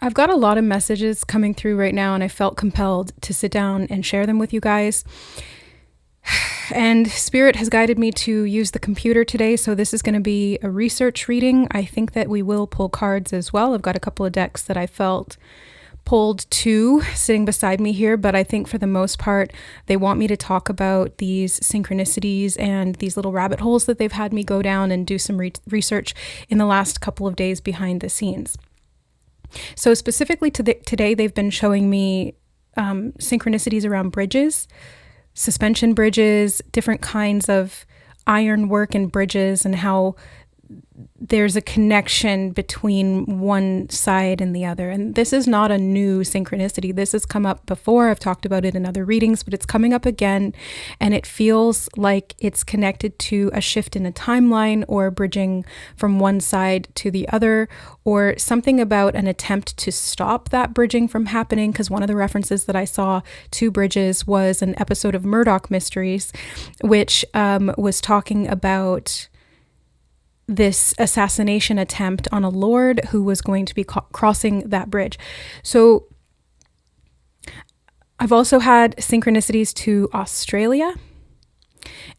I've got a lot of messages coming through right now, and I felt compelled to sit down and share them with you guys. And Spirit has guided me to use the computer today, so this is going to be a research reading. I think that we will pull cards as well. I've got a couple of decks that I felt pulled to sitting beside me here, but I think for the most part, they want me to talk about these synchronicities and these little rabbit holes that they've had me go down and do some research in the last couple of days behind the scenes. So specifically today, they've been showing me synchronicities around bridges, suspension bridges, different kinds of ironwork and bridges, and how there's a connection between one side and the other. And this is not a new synchronicity. This has come up before. I've talked about it in other readings, but it's coming up again. And it feels like it's connected to a shift in a timeline, or bridging from one side to the other, or something about an attempt to stop that bridging from happening. Because one of the references that I saw to bridges was an episode of Murdoch Mysteries, which was talking about this assassination attempt on a lord who was going to be crossing that bridge. So I've also had synchronicities to Australia.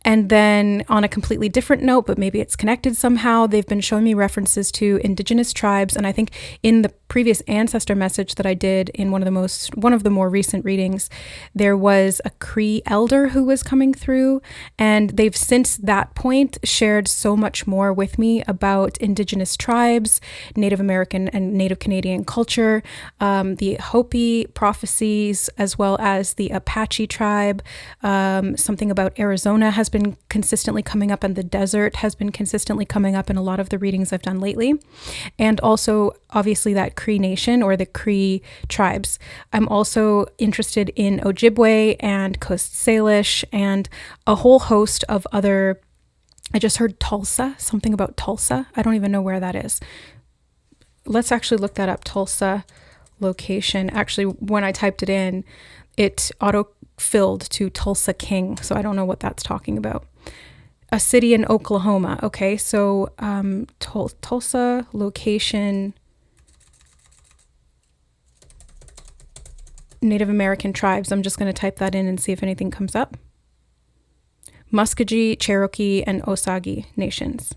And then on a completely different note, but maybe it's connected somehow, they've been showing me references to Indigenous tribes. And I think in the previous ancestor message that I did in one of the more recent readings, there was a Cree elder who was coming through. And they've since that point shared so much more with me about Indigenous tribes, Native American and Native Canadian culture, the Hopi prophecies, as well as the Apache tribe. Something about Arizona has been consistently coming up, and the desert has been consistently coming up in a lot of the readings I've done lately. And also, obviously, that Cree Nation or the Cree tribes. I'm also interested in Ojibwe and Coast Salish and a whole host of other. I just heard Tulsa, something about Tulsa. I don't even know where that is. Let's actually look that up, Tulsa location. Actually, when I typed it in, it auto-filled to Tulsa King, so I don't know what that's talking about. A city in Oklahoma. Okay, so Tulsa location, Native American tribes. I'm just going to type that in and see if anything comes up. Muskogee, Cherokee, and Osage nations.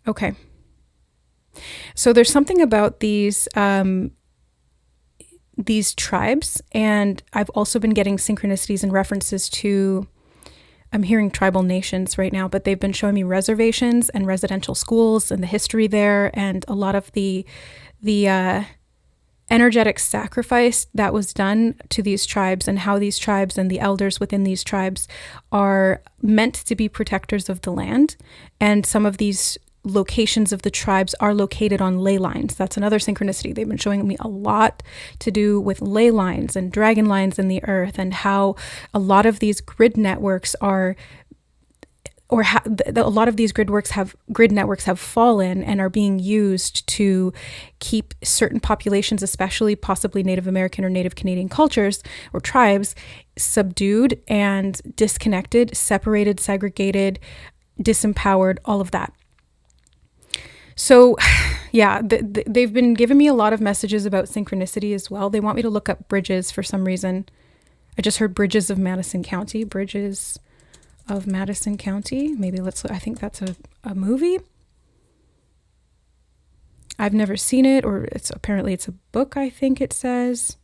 Okay. So there's something about these tribes, and I've also been getting synchronicities and references to, I'm hearing tribal nations right now, but they've been showing me reservations and residential schools and the history there, and a lot of the energetic sacrifice that was done to these tribes, and how these tribes and the elders within these tribes are meant to be protectors of the land. And some of these locations of the tribes are located on ley lines. That's another synchronicity. They've been showing me a lot to do with ley lines and dragon lines in the earth, and how a lot of these grid networks are, a lot of these grid networks have fallen and are being used to keep certain populations, especially possibly Native American or Native Canadian cultures or tribes, subdued and disconnected, separated, segregated, disempowered, all of that. So yeah, they've been giving me a lot of messages about synchronicity as well. They want me to look up bridges for some reason. I just heard Bridges of Madison County. Bridges of Madison County. Maybe I think that's a movie. I've never seen it, or apparently it's a book, I think it says.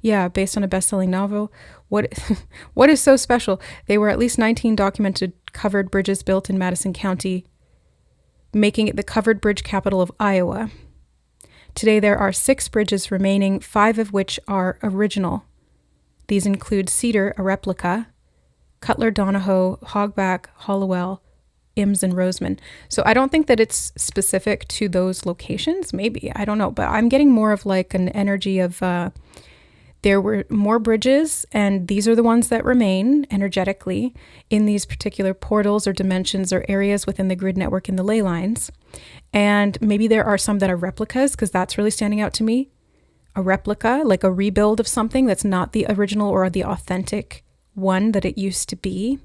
Yeah, based on a best-selling novel. What is so special? They were at least 19 documented covered bridges built in Madison County, making it the covered bridge capital of Iowa. Today there are 6 bridges remaining, 5 of which are original. These include Cedar, a replica, Cutler, Donahoe, Hogback, Hollowell, Imms, and Roseman. So I don't think that it's specific to those locations. Maybe, I don't know. But I'm getting more of like an energy of there were more bridges, and these are the ones that remain energetically in these particular portals or dimensions or areas within the grid network in the ley lines. And maybe there are some that are replicas, because that's really standing out to me. A replica, like a rebuild of something that's not the original or the authentic one that it used to be.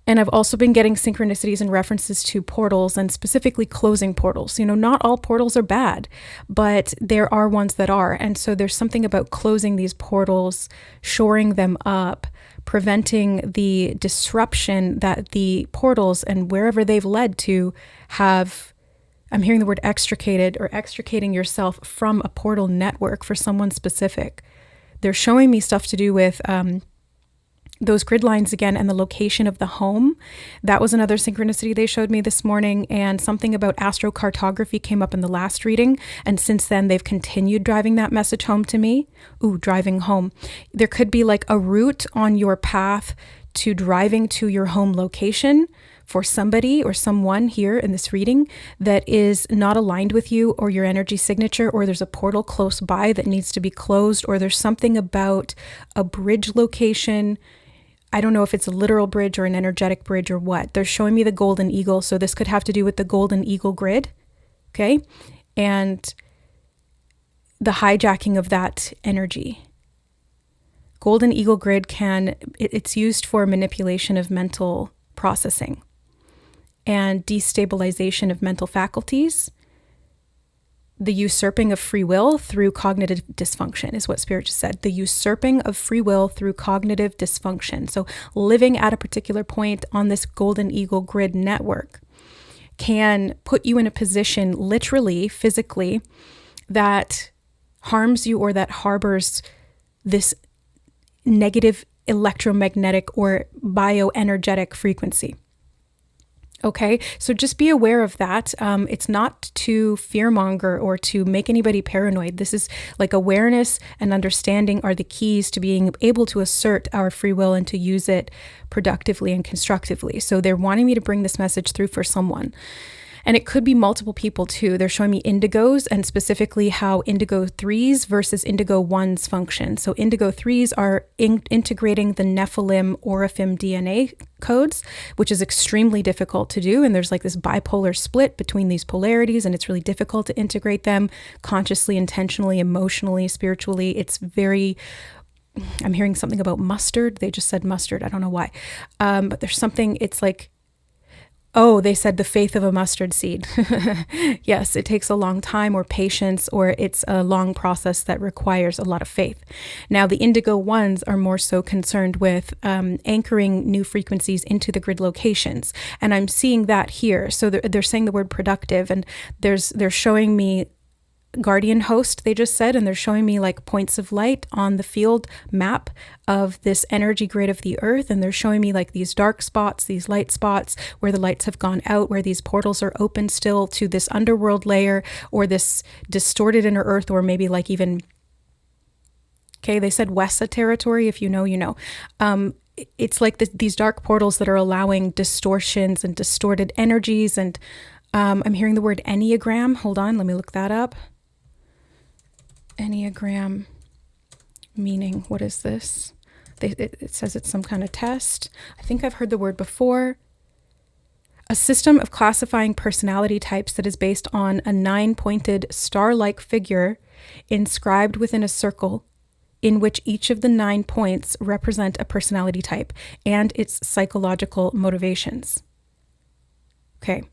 And I've also been getting synchronicities and references to portals, and specifically closing portals. Not all portals are bad, but there are ones that are. And so there's something about closing these portals, shoring them up, preventing the disruption that the portals and wherever they've led to have. I'm hearing the word extricated, or extricating yourself from a portal network for someone specific. They're showing me stuff to do with those grid lines again, and the location of the home. That was another synchronicity they showed me this morning, and something about astrocartography came up in the last reading, and since then they've continued driving that message home to me. Driving home. There could be like a route on your path to driving to your home location for somebody or someone here in this reading that is not aligned with you or your energy signature, or there's a portal close by that needs to be closed, or there's something about a bridge location. I don't know if it's a literal bridge or an energetic bridge or what. They're showing me the golden eagle, so this could have to do with the golden eagle grid, okay? And the hijacking of that energy. Golden eagle grid it's used for manipulation of mental processing and destabilization of mental faculties. The usurping of free will through cognitive dysfunction is what Spirit just said. The usurping of free will through cognitive dysfunction. So living at a particular point on this golden eagle grid network can put you in a position, literally, physically, that harms you or that harbors this negative electromagnetic or bioenergetic frequency. Okay, so just be aware of that. It's not to fearmonger or to make anybody paranoid. This is like awareness and understanding are the keys to being able to assert our free will and to use it productively and constructively. So they're wanting me to bring this message through for someone. And it could be multiple people too. They're showing me indigos, and specifically how indigo 3s versus indigo 1s function. So indigo 3s are integrating the Nephilim Oraphim DNA codes, which is extremely difficult to do. And there's like this bipolar split between these polarities, and it's really difficult to integrate them consciously, intentionally, emotionally, spiritually. It's very... I'm hearing something about mustard. They just said mustard. I don't know why. But there's something, it's like, they said the faith of a mustard seed. Yes, it takes a long time or patience, or it's a long process that requires a lot of faith. Now, the indigo ones are more so concerned with anchoring new frequencies into the grid locations. And I'm seeing that here. So they're saying the word productive, and they're showing me guardian host, they just said, and they're showing me like points of light on the field map of this energy grid of the earth, and they're showing me like these dark spots, these light spots where the lights have gone out, where these portals are open still to this underworld layer or this distorted inner earth, or maybe like even, they said Wessa territory. If you know, you know. It's like these dark portals that are allowing distortions and distorted energies. And I'm hearing the word Enneagram. Hold on, let me look that up. Enneagram meaning, what is this? It says it's some kind of test. I think I've heard the word before. A system of classifying personality types that is based on a 9-pointed star-like figure inscribed within a circle in which each of the 9 points represent a personality type and its psychological motivations. Okay.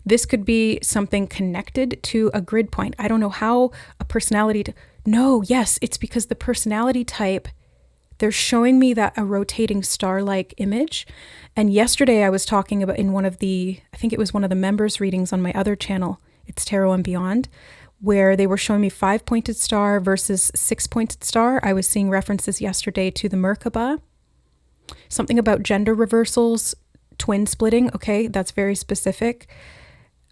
This could be something connected to a grid point. I don't know how a personality... yes, it's because the personality type, they're showing me that a rotating star-like image. And yesterday I was talking about in one of the, I think it was one of the members' readings on my other channel, It's Tarot and Beyond, where they were showing me 5-pointed star versus 6-pointed star. I was seeing references yesterday to the Merkaba. Something about gender reversals, twin splitting. Okay, that's very specific.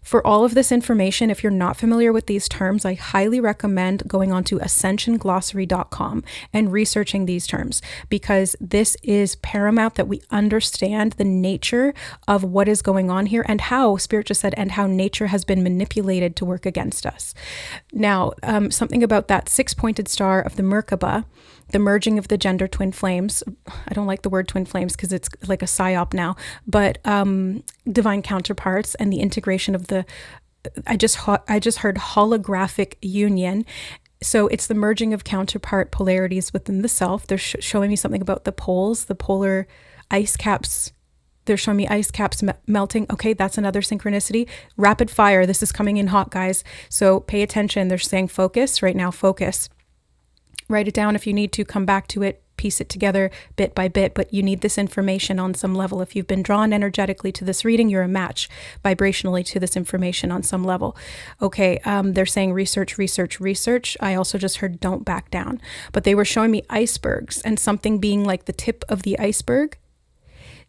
For all of this information, if you're not familiar with these terms, I highly recommend going on to ascensionglossary.com and researching these terms, because this is paramount that we understand the nature of what is going on here and how, Spirit just said, and how nature has been manipulated to work against us. Now, something about that 6-pointed star of the Merkaba, the merging of the gender twin flames. I don't like the word twin flames because it's like a psyop now, but divine counterparts and the integration of the, I just heard holographic union. So it's the merging of counterpart polarities within the self. They're showing me something about the poles, the polar ice caps They're showing me ice caps melting. Okay, that's another synchronicity. Rapid fire. This is coming in hot, guys. So pay attention. They're saying focus right now. Focus. Write it down if you need to. Come back to it. Piece it together bit by bit. But you need this information on some level. If you've been drawn energetically to this reading, you're a match vibrationally to this information on some level. Okay, they're saying research, research, research. I also just heard don't back down. But they were showing me icebergs and something being like the tip of the iceberg.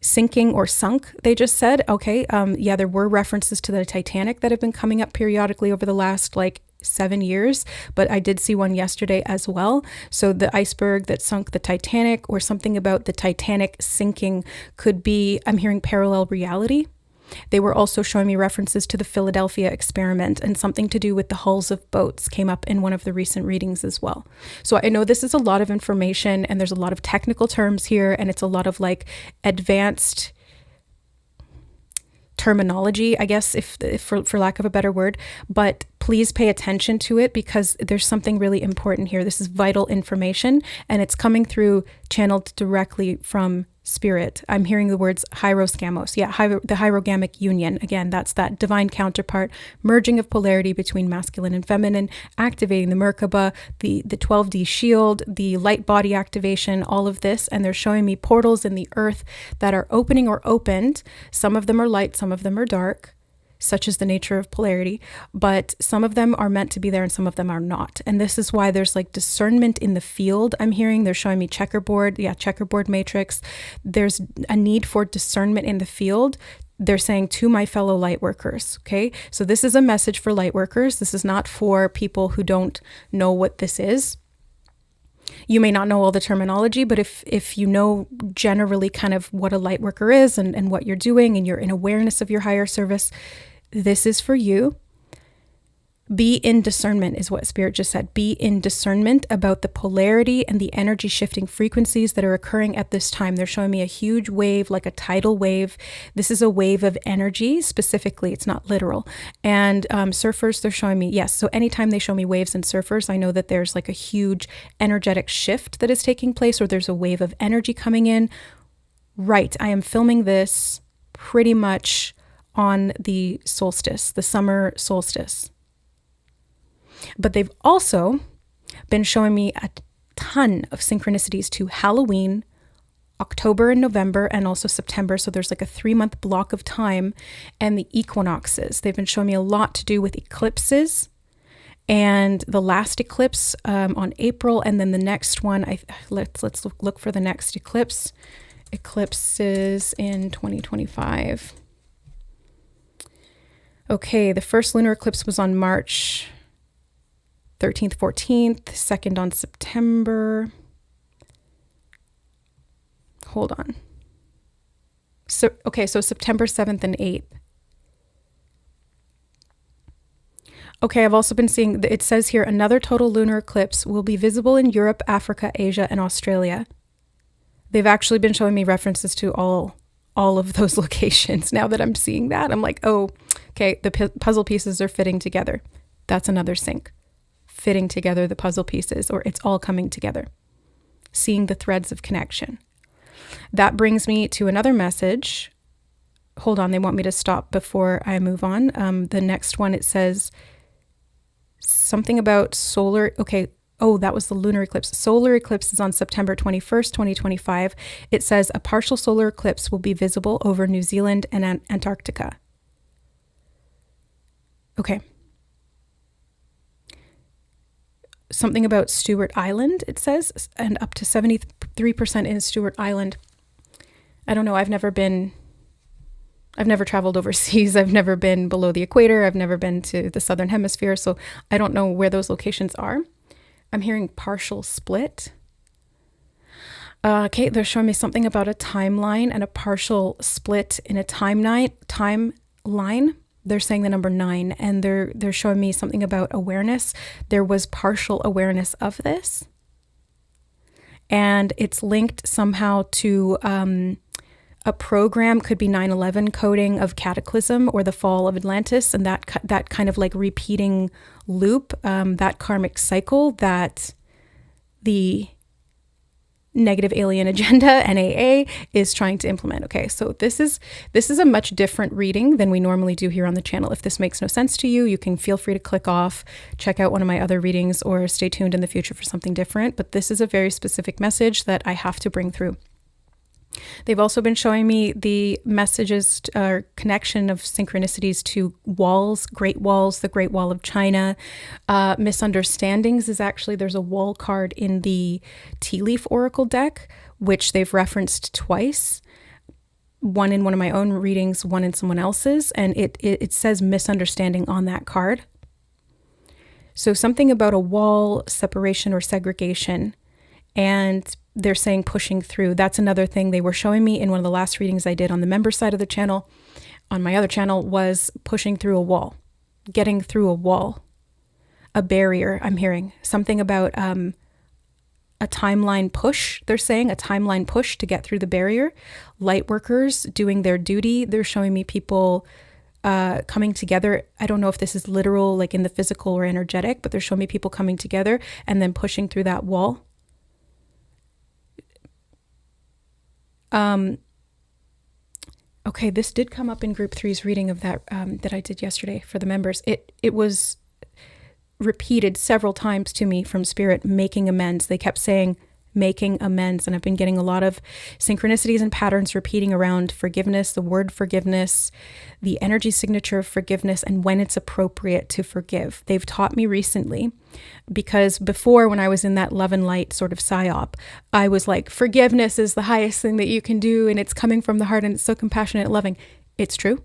Sinking or sunk, they just said. Okay, yeah, there were references to the Titanic that have been coming up periodically over the last 7 years, but I did see one yesterday as well. So the iceberg that sunk the Titanic, or something about the Titanic sinking, could be, I'm hearing parallel reality. They were also showing me references to the Philadelphia experiment, and something to do with the hulls of boats came up in one of the recent readings as well. So I know this is a lot of information, and there's a lot of technical terms here, and it's a lot of advanced terminology, I guess, if for lack of a better word, but please pay attention to it, because there's something really important here. This is vital information, and it's coming through channeled directly from spirit. I'm hearing the words hieroscamos. Yeah, the hierogamic union. Again, that's that divine counterpart, merging of polarity between masculine and feminine, activating the Merkaba, the 12D shield, the light body activation, all of this. And they're showing me portals in the earth that are opening or opened. Some of them are light, some of them are dark, such as the nature of polarity, but some of them are meant to be there and some of them are not. And this is why there's discernment in the field. I'm hearing they're showing me checkerboard matrix. There's a need for discernment in the field. They're saying to my fellow light workers. Okay. So this is a message for light workers. This is not for people who don't know what this is. You may not know all the terminology, but if you know generally kind of what a light worker is and what you're doing, and you're in awareness of your higher service, this is for you. Be in discernment is what Spirit just said. Be in discernment about the polarity and the energy shifting frequencies that are occurring at this time. They're showing me a huge wave, like a tidal wave. This is a wave of energy specifically. It's not literal. And surfers, they're showing me, yes. So anytime they show me waves and surfers, I know that there's a huge energetic shift that is taking place, or there's a wave of energy coming in. Right. I am filming this pretty much on the solstice, the summer solstice. But they've also been showing me a ton of synchronicities to Halloween, October and November, and also September. So there's a 3-month block of time, and the equinoxes. They've been showing me a lot to do with eclipses, and the last eclipse on April, and then the next one. Let's look for the next eclipse. Eclipses in 2025. Okay, the first lunar eclipse was on March 13th, 14th, second on September. Hold on. So September 7th and 8th. Okay, I've also been seeing, it says here, another total lunar eclipse will be visible in Europe, Africa, Asia, and Australia. They've actually been showing me references to all of those locations. Now that I'm seeing that, I'm like, oh, okay, the puzzle pieces are fitting together. That's another sync. Fitting together the puzzle pieces, or it's all coming together. Seeing the threads of connection. That brings me to another message. Hold on, they want me to stop before I move on. The next one, it says something about solar. Okay. Oh, that was the lunar eclipse. Solar eclipse is on September 21st, 2025. It says a partial solar eclipse will be visible over New Zealand and Antarctica. Okay. Something about Stewart Island, it says, and up to 73% in Stewart Island. I don't know. I've never traveled overseas. I've never been below the equator. I've never been to the southern hemisphere. So I don't know where those locations are. I'm hearing partial split. Okay, they're showing me something about a timeline and a partial split in a timeline. They're saying the number 9, and they're showing me something about awareness. There was partial awareness of this, and it's linked somehow to a program. Could be 9/11 coding of Cataclysm or the fall of Atlantis, and that kind of repeating loop, that karmic cycle that the negative alien agenda, NAA, is trying to implement. Okay, so this is a much different reading than we normally do here on the channel. If this makes no sense to you, you can feel free to click off, check out one of my other readings, or stay tuned in the future for something different. But this is a very specific message that I have to bring through. They've also been showing me the messages or connection of synchronicities to walls, great walls, the Great Wall of China. Misunderstandings is actually, there's a wall card in the Tea Leaf Oracle deck, which they've referenced twice. One in one of my own readings, one in someone else's, and it says misunderstanding on that card. So something about a wall, separation or segregation, and they're saying pushing through. That's another thing they were showing me in one of the last readings I did on the member side of the channel. On my other channel was pushing through a wall, getting through a wall, a barrier. I'm hearing something about a timeline push. They're saying a timeline push to get through the barrier. Lightworkers doing their duty. They're showing me people coming together. I don't know if this is literal, like in the physical or energetic, but they're showing me people coming together and then pushing through that wall. Okay, this did come up in group 3's reading of that that I did yesterday for the members. It was repeated several times to me from Spirit, making amends. They kept saying making amends, and I've been getting a lot of synchronicities and patterns repeating around forgiveness, the word forgiveness, the energy signature of forgiveness, and when it's appropriate to forgive. They've taught me recently, because before, when I was in that love and light sort of psyop, I was like, forgiveness is the highest thing that you can do, and it's coming from the heart, and it's so compassionate and loving. It's true.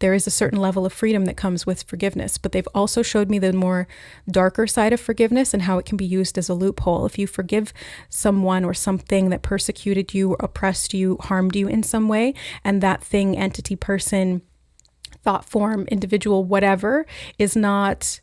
There is a certain level of freedom that comes with forgiveness, but they've also showed me the more darker side of forgiveness and how it can be used as a loophole. If you forgive someone or something that persecuted you, or oppressed you, harmed you in some way, and that thing, entity, person, thought form, individual, whatever, is not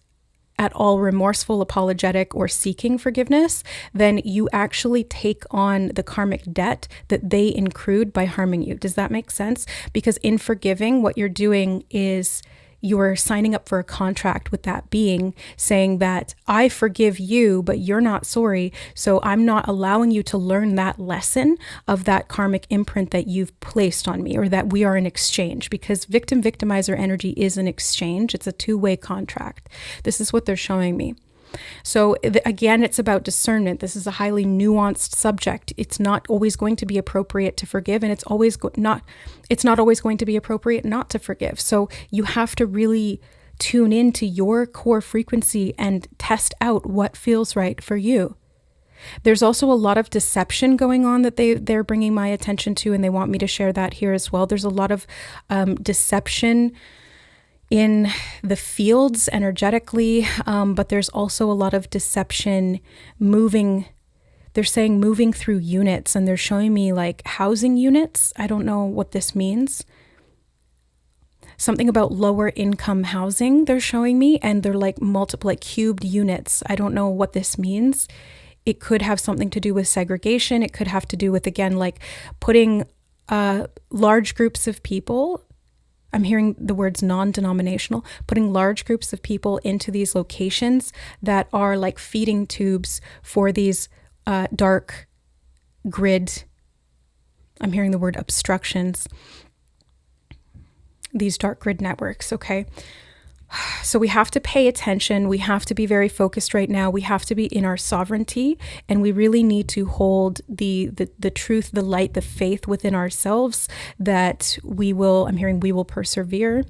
at all remorseful, apologetic, or seeking forgiveness, then you actually take on the karmic debt that they accrued by harming you. Does that make sense? Because in forgiving, what you're doing is you're signing up for a contract with that being, saying that I forgive you, but you're not sorry. So I'm not allowing you to learn that lesson of that karmic imprint that you've placed on me, or that we are in exchange, because victim-victimizer energy is an exchange. It's a two-way contract. This is what they're showing me. So again, it's about discernment. This is a highly nuanced subject. It's not always going to be appropriate to forgive, and it's not always going to be appropriate not to forgive. So you have to really tune into your core frequency and test out what feels right for you. There's also a lot of deception going on that they're bringing my attention to, and they want me to share that here as well. There's a lot of deception in the fields energetically, but there's also a lot of deception moving. They're saying moving through units, and they're showing me like housing units. I don't know what this means. Something about lower income housing they're showing me, and they're like multiple, like cubed units. I don't know what this means. It could have something to do with segregation. It could have to do with, again, like putting large groups of people. I'm hearing the words non-denominational, putting large groups of people into these locations that are like feeding tubes for these dark grid. I'm hearing the word obstructions. These dark grid networks, okay? So we have to pay attention. We have to be very focused right now. We have to be in our sovereignty, and we really need to hold the truth, the light, the faith within ourselves that we will, I'm hearing we will persevere,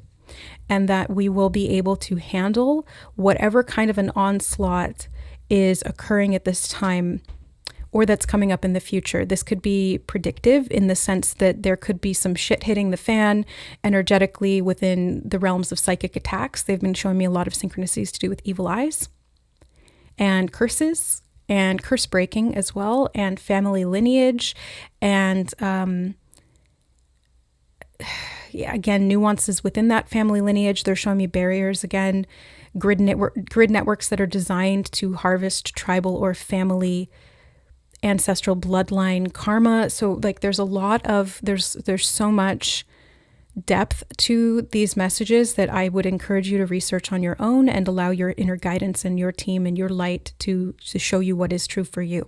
and that we will be able to handle whatever kind of an onslaught is occurring at this time, or that's coming up in the future. This could be predictive in the sense that there could be some shit hitting the fan energetically within the realms of psychic attacks. They've been showing me a lot of synchronicities to do with evil eyes and curses and curse breaking as well, and family lineage, and again, nuances within that family lineage. They're showing me barriers again, grid networks that are designed to harvest tribal or family ancestral bloodline karma. So like there's a lot of, there's so much depth to these messages that I would encourage you to research on your own and allow your inner guidance and your team and your light to show you what is true for you.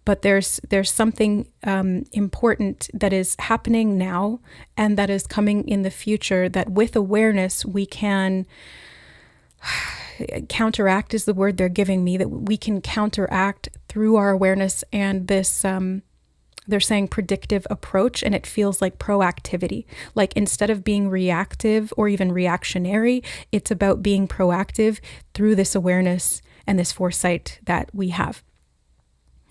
but there's something important that is happening now and that is coming in the future that with awareness we can counteract is the word they're giving me, that we can counteract through our awareness and this they're saying predictive approach, and it feels like proactivity. Like instead of being reactive or even reactionary, it's about being proactive through this awareness and this foresight that we have.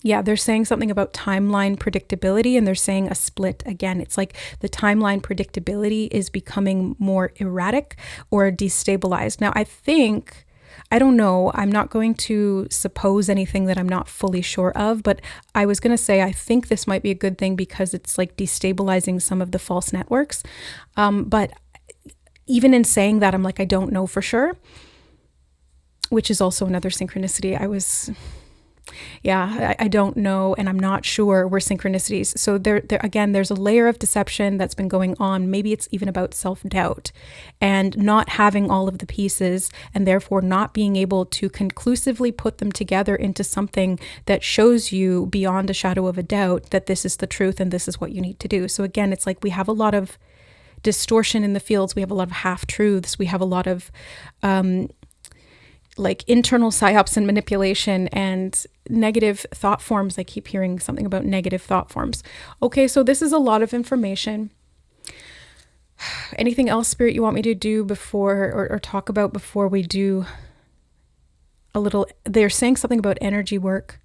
Yeah, they're saying something about timeline predictability, and they're saying a split again. It's like the timeline predictability is becoming more erratic or destabilized. Now, I don't know, I'm not going to suppose anything that I'm not fully sure of, but I was going to say I think this might be a good thing because it's like destabilizing some of the false networks. But even in saying that, I'm like, I don't know for sure, which is also another synchronicity. I don't know, and I'm not sure we're synchronicities. So there again, there's a layer of deception that's been going on. Maybe it's even about self-doubt and not having all of the pieces, and therefore not being able to conclusively put them together into something that shows you beyond a shadow of a doubt that this is the truth and this is what you need to do. So again, it's like we have a lot of distortion in the fields. We have a lot of half-truths. We have a lot of like internal psyops and manipulation and negative thought forms. I keep hearing something about negative thought forms. Okay, so this is a lot of information. Anything else, Spirit, you want me to do before or talk about before we do a little? They're saying something about energy work,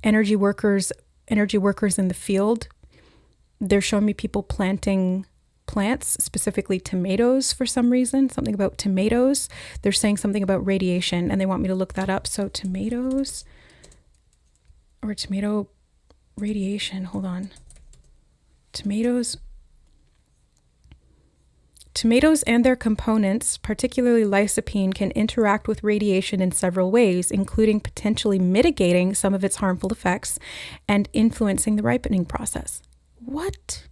energy workers in the field. They're showing me people planting plants, specifically tomatoes for some reason, something about tomatoes. They're saying something about radiation and they want me to look that up. So tomatoes or tomato radiation, hold on. Tomatoes and their components, particularly lycopene, can interact with radiation in several ways, including potentially mitigating some of its harmful effects and influencing the ripening process. What?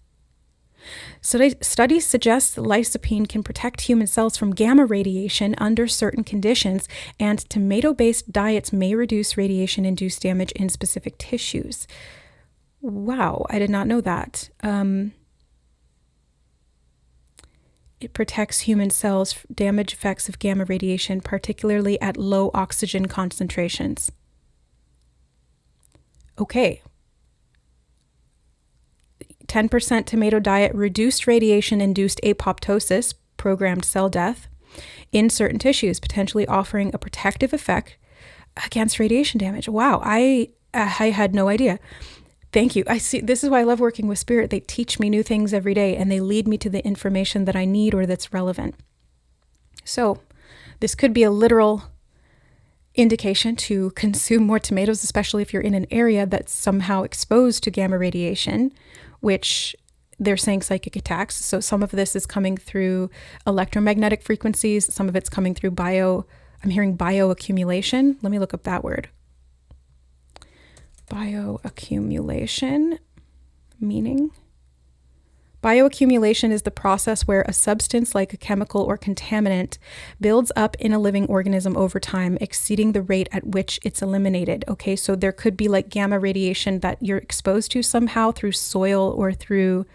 So studies suggest that lycopene can protect human cells from gamma radiation under certain conditions, and tomato-based diets may reduce radiation-induced damage in specific tissues. Wow, I did not know that. It protects human cells from damage effects of gamma radiation, particularly at low oxygen concentrations. Okay. 10% tomato diet reduced radiation-induced apoptosis, programmed cell death, in certain tissues, potentially offering a protective effect against radiation damage. Wow, I had no idea. Thank you. I see. This is why I love working with Spirit. They teach me new things every day, and they lead me to the information that I need or that's relevant. So this could be a literal indication to consume more tomatoes, especially if you're in an area that's somehow exposed to gamma radiation, which they're saying psychic attacks. So some of this is coming through electromagnetic frequencies. Some of it's coming through I'm hearing bioaccumulation. Let me look up that word. Bioaccumulation, meaning? Bioaccumulation is the process where a substance like a chemical or contaminant builds up in a living organism over time, exceeding the rate at which it's eliminated. Okay, so there could be like gamma radiation that you're exposed to somehow through soil or through,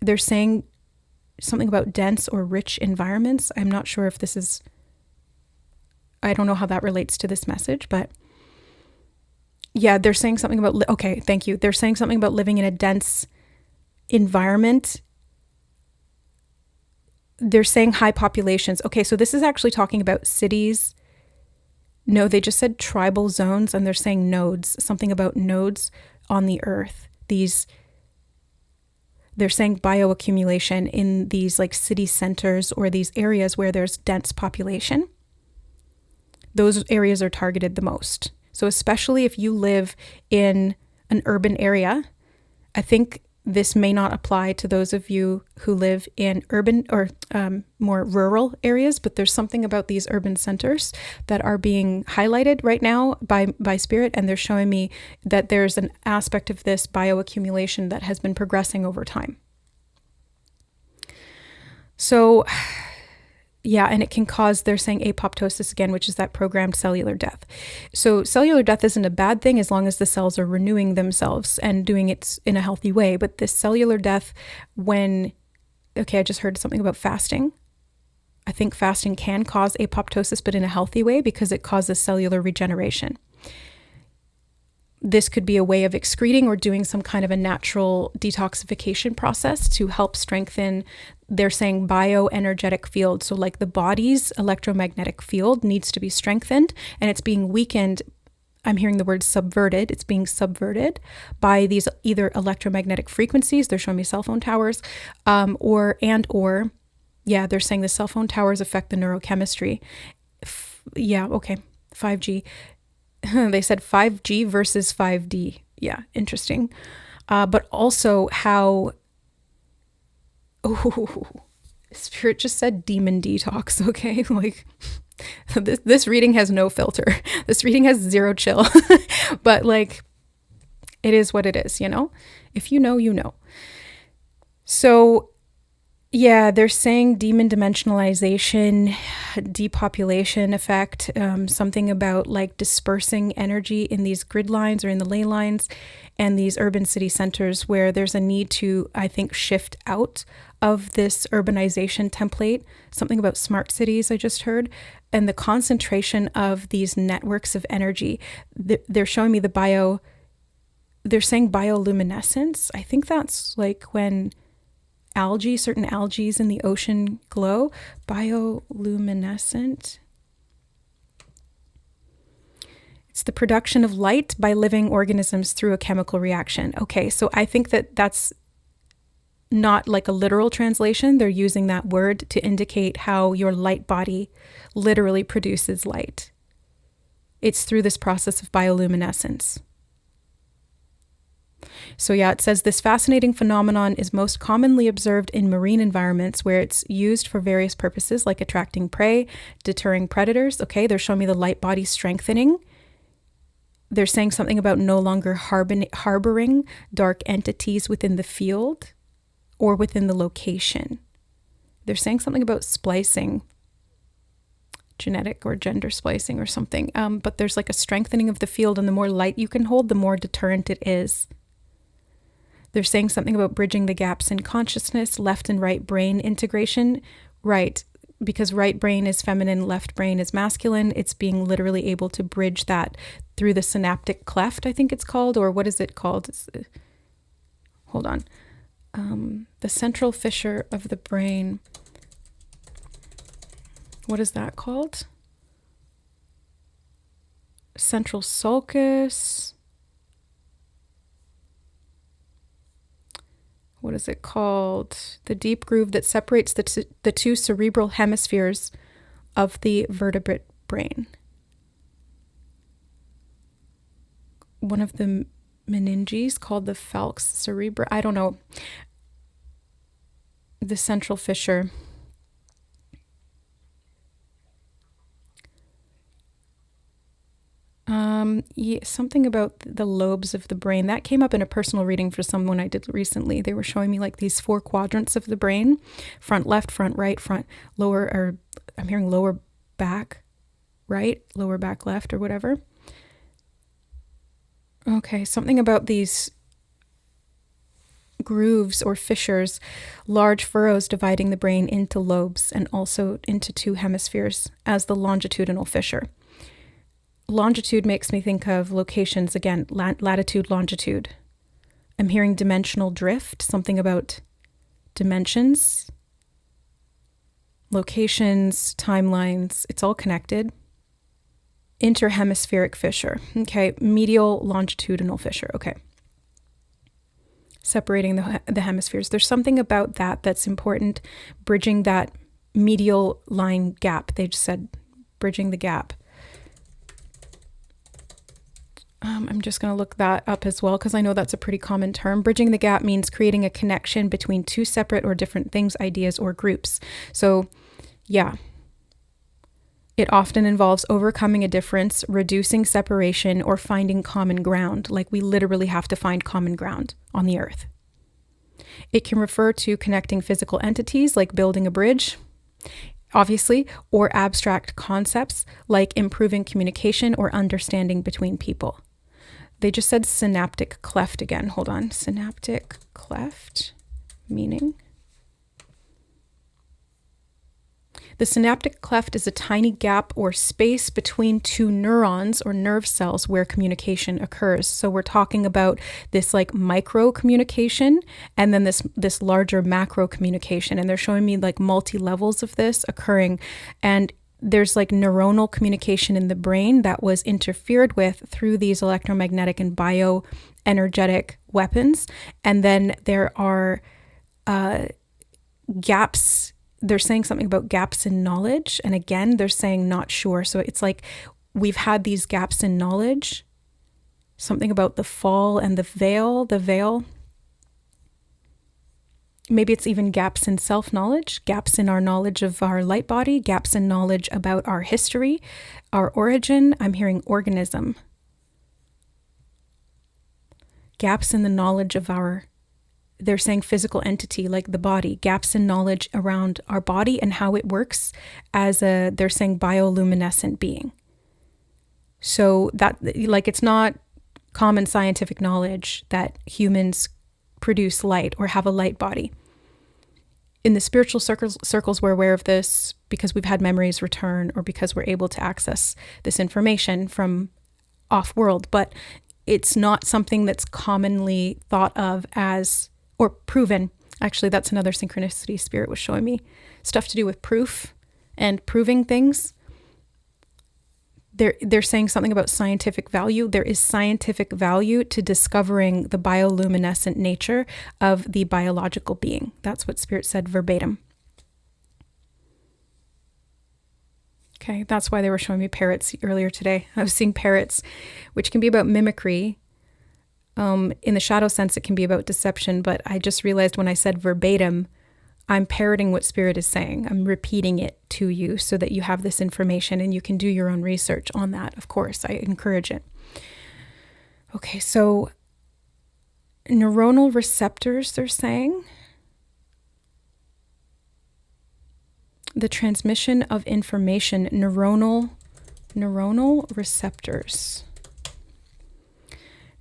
they're saying something about dense or rich environments. I'm not sure if this is, I don't know how that relates to this message, but yeah, they're saying something about, okay, thank you. They're saying something about living in a dense environment. They're saying high populations. Okay, so this is actually talking about cities. No, they just said tribal zones, and they're saying nodes, something about nodes on the earth. They're saying bioaccumulation in these like city centers or these areas where there's dense population. Those areas are targeted the most. So especially if you live in an urban area, I think this may not apply to those of you who live in urban or more rural areas, but there's something about these urban centers that are being highlighted right now by Spirit, and they're showing me that there's an aspect of this bioaccumulation that has been progressing over time. So Yeah, and it can cause, they're saying apoptosis again, which is that programmed cellular death. So cellular death isn't a bad thing as long as the cells are renewing themselves and doing it in a healthy way. But this cellular death, okay, I just heard something about fasting. I think fasting can cause apoptosis, but in a healthy way because it causes cellular regeneration. This could be a way of excreting or doing some kind of a natural detoxification process to help strengthen, they're saying, bioenergetic field. So like the body's electromagnetic field needs to be strengthened, and it's being weakened. I'm hearing the word subverted. It's being subverted by these either electromagnetic frequencies. They're showing me cell phone towers, or they're saying the cell phone towers affect the neurochemistry. 5G. They said 5G versus 5D. Yeah, interesting. But also how, Spirit just said demon detox, okay? Like, this reading has no filter. This reading has zero chill. But like, it is what it is, you know? If you know, you know. So yeah, they're saying demon dimensionalization, depopulation effect, something about like dispersing energy in these grid lines or in the ley lines and these urban city centers where there's a need to, I think, shift out of this urbanization template. Something about smart cities I just heard, and the concentration of these networks of energy. They're showing me they're saying bioluminescence. I think that's like when certain algae in the ocean glow. Bioluminescent. It's the production of light by living organisms through a chemical reaction. Okay, so I think that's not like a literal translation. They're using that word to indicate how your light body literally produces light. It's through this process of bioluminescence. So yeah, it says this fascinating phenomenon is most commonly observed in marine environments where it's used for various purposes like attracting prey, deterring predators. Okay, they're showing me the light body strengthening. They're saying something about no longer harboring dark entities within the field or within the location. They're saying something about splicing, genetic or gender splicing or something. But there's like a strengthening of the field, and the more light you can hold, the more deterrent it is. They're saying something about bridging the gaps in consciousness, left and right brain integration. Right, because right brain is feminine, left brain is masculine. It's being literally able to bridge that through the synaptic cleft, I think it's called, or what is it called? Hold on. The central fissure of the brain. What is that called? Central sulcus. What is it called? The deep groove that separates the two cerebral hemispheres of the vertebrate brain. One of the meninges called the falx cerebri. I don't know. The central fissure. Something about the lobes of the brain. That came up in a personal reading for someone I did recently. They were showing me like these 4 quadrants of the brain. Front left, front right, front lower, or I'm hearing lower back right, lower back left, or whatever. Okay, something about these grooves or fissures, large furrows dividing the brain into lobes and also into 2 hemispheres as the longitudinal fissure. Longitude makes me think of locations, again, latitude, longitude. I'm hearing dimensional drift, something about dimensions, locations, timelines. It's all connected. Interhemispheric fissure. Okay, medial longitudinal fissure. Okay. Separating the hemispheres. There's something about that that's important, bridging that medial line gap. They just said bridging the gap. I'm just going to look that up as well because I know that's a pretty common term. Bridging the gap means creating a connection between 2 separate or different things, ideas, or groups. So, yeah. It often involves overcoming a difference, reducing separation, or finding common ground. Like we literally have to find common ground on the earth. It can refer to connecting physical entities, like building a bridge. obviously, or abstract concepts like improving communication or understanding between people. They just said synaptic cleft again. Hold on. Synaptic cleft, meaning? The synaptic cleft is a tiny gap or space between two neurons or nerve cells where communication occurs. So we're talking about this like micro communication and then this larger macro communication. And they're showing me like multi-levels of this occurring. And there's like neuronal communication in the brain that was interfered with through these electromagnetic and bioenergetic weapons. And then there are gaps. They're saying something about gaps in knowledge. And again, they're saying not sure. So it's like we've had these gaps in knowledge. Something about the fall and the veil. Maybe it's even gaps in self-knowledge, gaps in our knowledge of our light body, gaps in knowledge about our history, our origin. I'm hearing organism. Gaps in the knowledge of our, they're saying physical entity, like the body, gaps in knowledge around our body and how it works as a, they're saying bioluminescent being. So that, like, it's not common scientific knowledge that humans produce light or have a light body. In the spiritual circles, we're aware of this because we've had memories return or because we're able to access this information from off-world, but it's not something that's commonly thought of as, or proven. Actually, that's another synchronicity Spirit was showing me. Stuff to do with proof and proving things. They're saying something about scientific value. There is scientific value to discovering the bioluminescent nature of the biological being. That's what Spirit said verbatim. Okay, that's why they were showing me parrots earlier today. I was seeing parrots, which can be about mimicry. In the shadow sense, it can be about deception, but I just realized when I said verbatim, I'm parroting what Spirit is saying. I'm repeating it to you so that you have this information and you can do your own research on that. Of course, I encourage it. Okay, so neuronal receptors, they're saying. The transmission of information, neuronal receptors.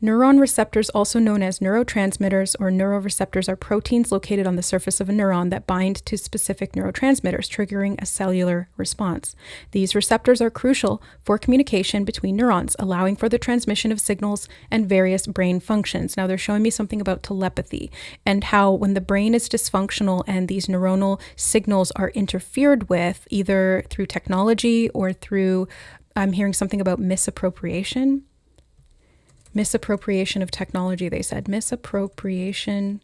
Neuron receptors, also known as neurotransmitters or neuroreceptors, are proteins located on the surface of a neuron that bind to specific neurotransmitters, triggering a cellular response. These receptors are crucial for communication between neurons, allowing for the transmission of signals and various brain functions. Now, they're showing me something about telepathy and how when the brain is dysfunctional and these neuronal signals are interfered with, either through technology or through, I'm hearing something about misappropriation. Misappropriation of technology, they said. Misappropriation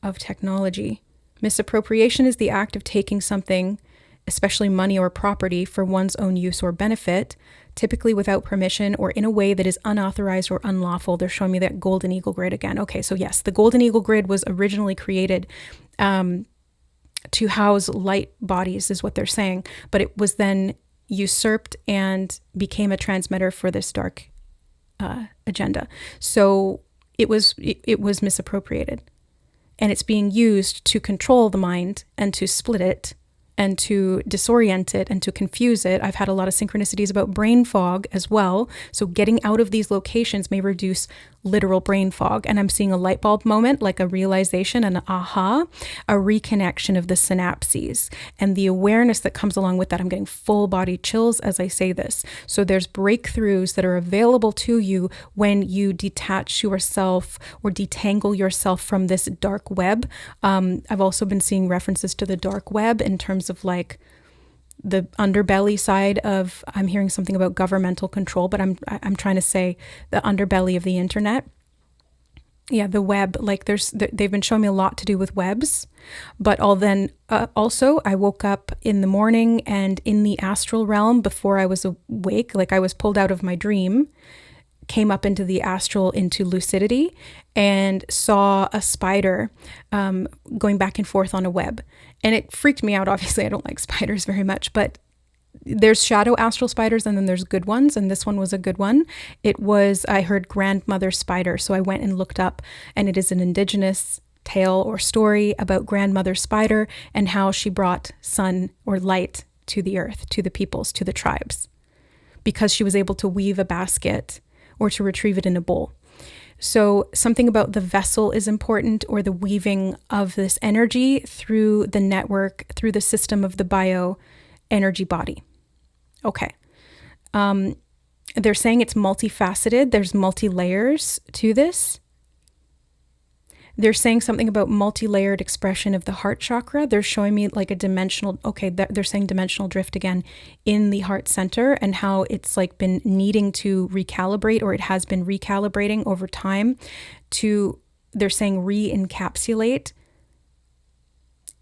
of technology. Misappropriation is the act of taking something, especially money or property, for one's own use or benefit, typically without permission or in a way that is unauthorized or unlawful. They're showing me that golden eagle grid again. Okay, so yes, the golden eagle grid was originally created to house light bodies, is what they're saying, but it was then usurped and became a transmitter for this dark agenda. So it was misappropriated, and it's being used to control the mind and to split it and to disorient it and to confuse it. I've had a lot of synchronicities about brain fog as well. So getting out of these locations may reduce literal brain fog. And I'm seeing a light bulb moment, like a realization, an aha, a reconnection of the synapses and the awareness that comes along with that. I'm getting full body chills as I say this. So there's breakthroughs that are available to you when you detach yourself or detangle yourself from this dark web. I've also been seeing references to the dark web in terms of like the underbelly side of, I'm hearing something about governmental control, but I'm trying to say the underbelly of the internet. Yeah, the web, like they've been showing me a lot to do with webs, but also I woke up in the morning and in the astral realm before I was awake, like I was pulled out of my dream, came up into the astral, into lucidity, and saw a spider going back and forth on a web. And it freaked me out. Obviously, I don't like spiders very much, but there's shadow astral spiders and then there's good ones. And this one was a good one. I heard grandmother spider. So I went and looked up, and it is an indigenous tale or story about grandmother spider and how she brought sun or light to the earth, to the peoples, to the tribes, because she was able to weave a basket or to retrieve it in a bowl. So something about the vessel is important, or the weaving of this energy through the network, through the system of the bioenergy body. Okay. They're saying it's multifaceted. There's multi-layers to this. They're saying something about multi-layered expression of the heart chakra. They're showing me like a dimensional, they're saying dimensional drift again in the heart center, and how it's like been needing to recalibrate, or it has been recalibrating over time to, they're saying, re-encapsulate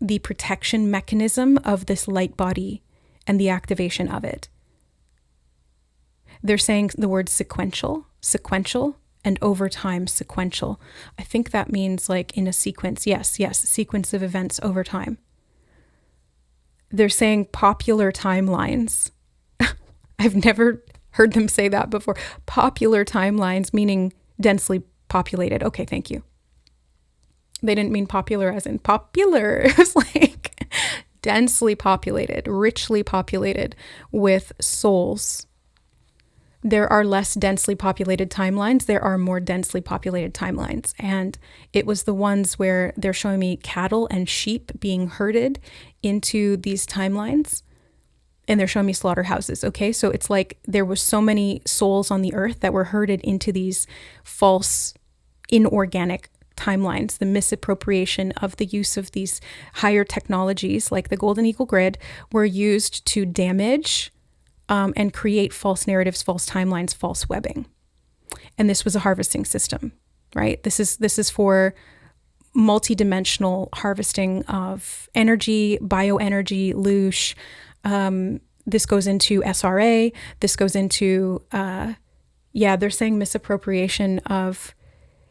the protection mechanism of this light body and the activation of it. They're saying the word sequential, and over time sequential. I think that means like in a sequence. Yes, sequence of events over time. They're saying popular timelines. I've never heard them say that before. Popular timelines, meaning densely populated. Okay, thank you. They didn't mean popular as in popular. It was like densely populated, richly populated with souls. There are less densely populated timelines. There are more densely populated timelines. And it was the ones where they're showing me cattle and sheep being herded into these timelines. And they're showing me slaughterhouses. Okay, so it's like there was so many souls on the earth that were herded into these false, inorganic timelines. The misappropriation of the use of these higher technologies like the Golden Eagle Grid were used to damage and create false narratives, false timelines, false webbing. And this was a harvesting system, right? This is for multidimensional harvesting of energy, bioenergy, loosh. This goes into SRA. This goes into, they're saying misappropriation of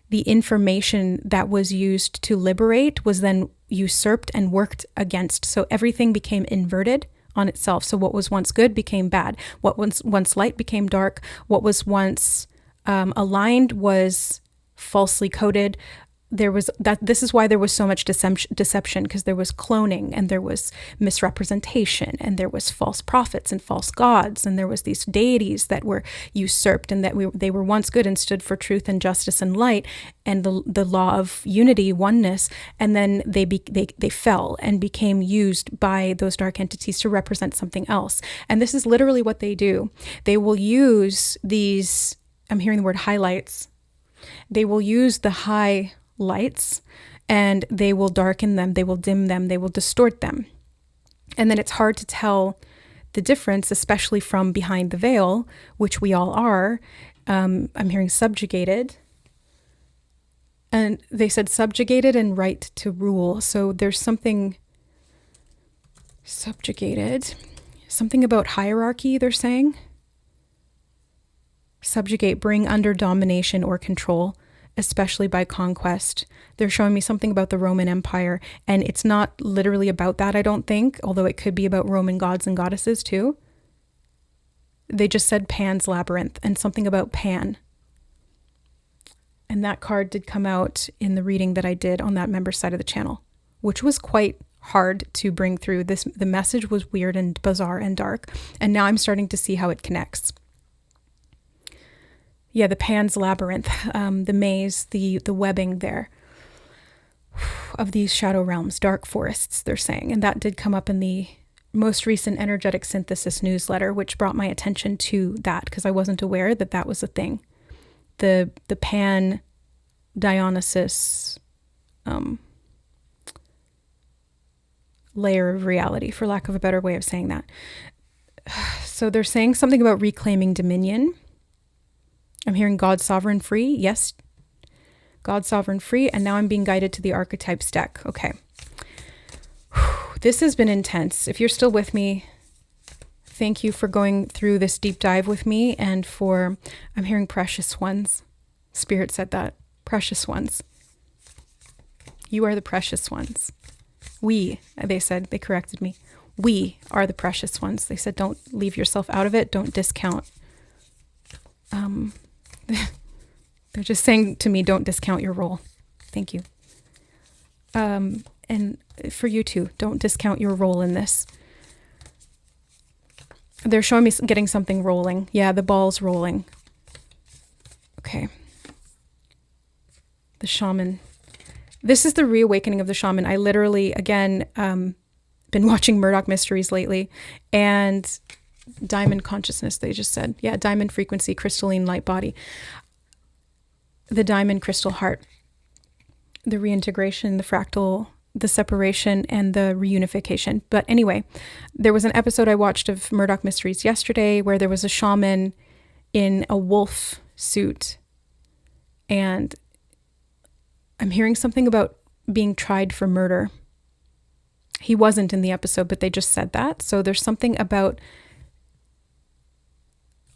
the information that was used to liberate was then usurped and worked against. So everything became inverted on itself. So what was once good became bad. What was once light became dark. What was once aligned was falsely coded. This is why there was so much deception, because there was cloning, and there was misrepresentation, and there was false prophets and false gods, and there was these deities that were usurped, and that they were once good and stood for truth and justice and light and the law of unity, oneness, and then they fell and became used by those dark entities to represent something else. And this is literally what they do. They will use these, I'm hearing the word highlights. They will use the high lights, and they will darken them, they will dim them, they will distort them. And then it's hard to tell the difference, especially from behind the veil, which we all are. I'm hearing subjugated. And they said subjugated and right to rule. So there's something subjugated, something about hierarchy, they're saying. Subjugate, bring under domination or control, especially by conquest. They're showing me something about the Roman Empire, and it's not literally about that, I don't think, although it could be about Roman gods and goddesses too. They just said Pan's Labyrinth and something about Pan. And that card did come out in the reading that I did on that member side of the channel, which was quite hard to bring through. The message was weird and bizarre and dark, and now I'm starting to see how it connects. Yeah, the Pan's Labyrinth, the maze, the webbing there of these shadow realms, dark forests, they're saying. And that did come up in the most recent energetic synthesis newsletter, which brought my attention to that, because I wasn't aware that that was a thing. The Pan Dionysus layer of reality, for lack of a better way of saying that. So they're saying something about reclaiming dominion. I'm hearing God sovereign free. Yes, God sovereign free. And now I'm being guided to the archetypes deck. Okay. This has been intense. If you're still with me, thank you for going through this deep dive with me, and for, I'm hearing precious ones. Spirit said that. Precious ones. You are the precious ones. They said, they corrected me. We are the precious ones. They said, don't leave yourself out of it. Don't discount. They're just saying to me, don't discount your role. Thank you. And for you too, don't discount your role in this. They're showing me getting something rolling. Yeah, the ball's rolling. Okay. The shaman. This is the reawakening of the shaman. I literally, again, been watching Murdoch Mysteries lately, and diamond consciousness, they just said. Yeah, diamond frequency, crystalline light body. The diamond crystal heart. The reintegration, the fractal, the separation, and the reunification. But anyway, there was an episode I watched of Murdoch Mysteries yesterday where there was a shaman in a wolf suit, and I'm hearing something about being tried for murder. He wasn't in the episode, but they just said that. So there's something about,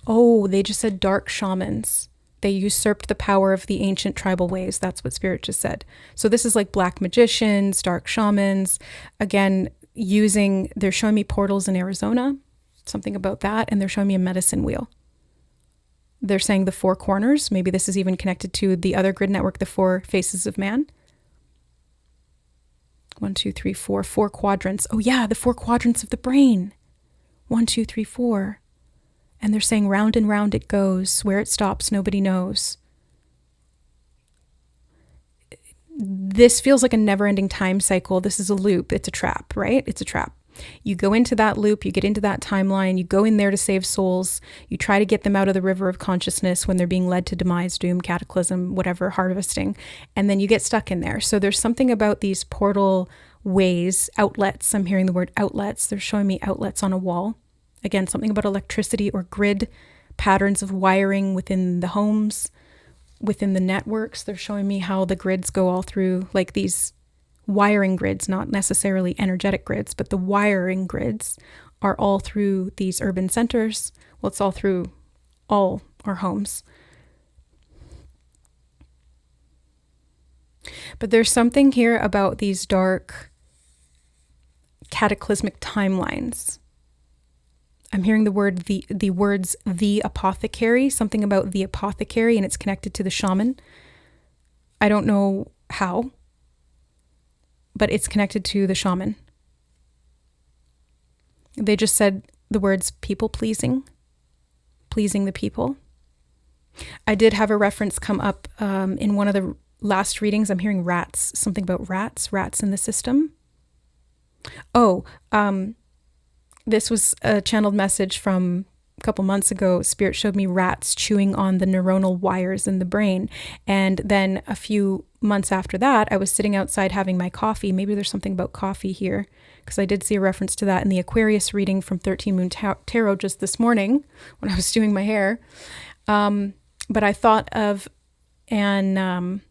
they just said dark shamans. They usurped the power of the ancient tribal ways. That's what Spirit just said. So this is like black magicians, dark shamans. Again, they're showing me portals in Arizona, something about that. And they're showing me a medicine wheel. They're saying the four corners. Maybe this is even connected to the other grid network, the four faces of man. 1, 2, 3, 4, 4 quadrants. Oh yeah, the 4 quadrants of the brain. 1, 2, 3, 4. And they're saying round and round it goes. Where it stops, nobody knows. This feels like a never-ending time cycle. This is a loop. It's a trap, right? It's a trap. You go into that loop, you get into that timeline, you go in there to save souls, you try to get them out of the river of consciousness when they're being led to demise, doom, cataclysm, whatever, harvesting, and then you get stuck in there. So there's something about these portal ways, outlets. I'm hearing the word outlets. They're showing me outlets on a wall. Again, something about electricity or grid patterns of wiring within the homes, within the networks. They're showing me how the grids go all through, like these wiring grids, not necessarily energetic grids, but the wiring grids are all through these urban centers. Well, it's all through all our homes. But there's something here about these dark cataclysmic timelines. I'm hearing the words the apothecary, something about the apothecary, and it's connected to the shaman. I don't know how, but it's connected to the shaman. They just said the words people pleasing the people. I did have a reference come up in one of the last readings. I'm hearing rats, something about rats in the system. This was a channeled message from a couple months ago. Spirit showed me rats chewing on the neuronal wires in the brain. And then a few months after that, I was sitting outside having my coffee. Maybe there's something about coffee here, because I did see a reference to that in the Aquarius reading from 13 Moon Tarot just this morning when I was doing my hair. But I thought of an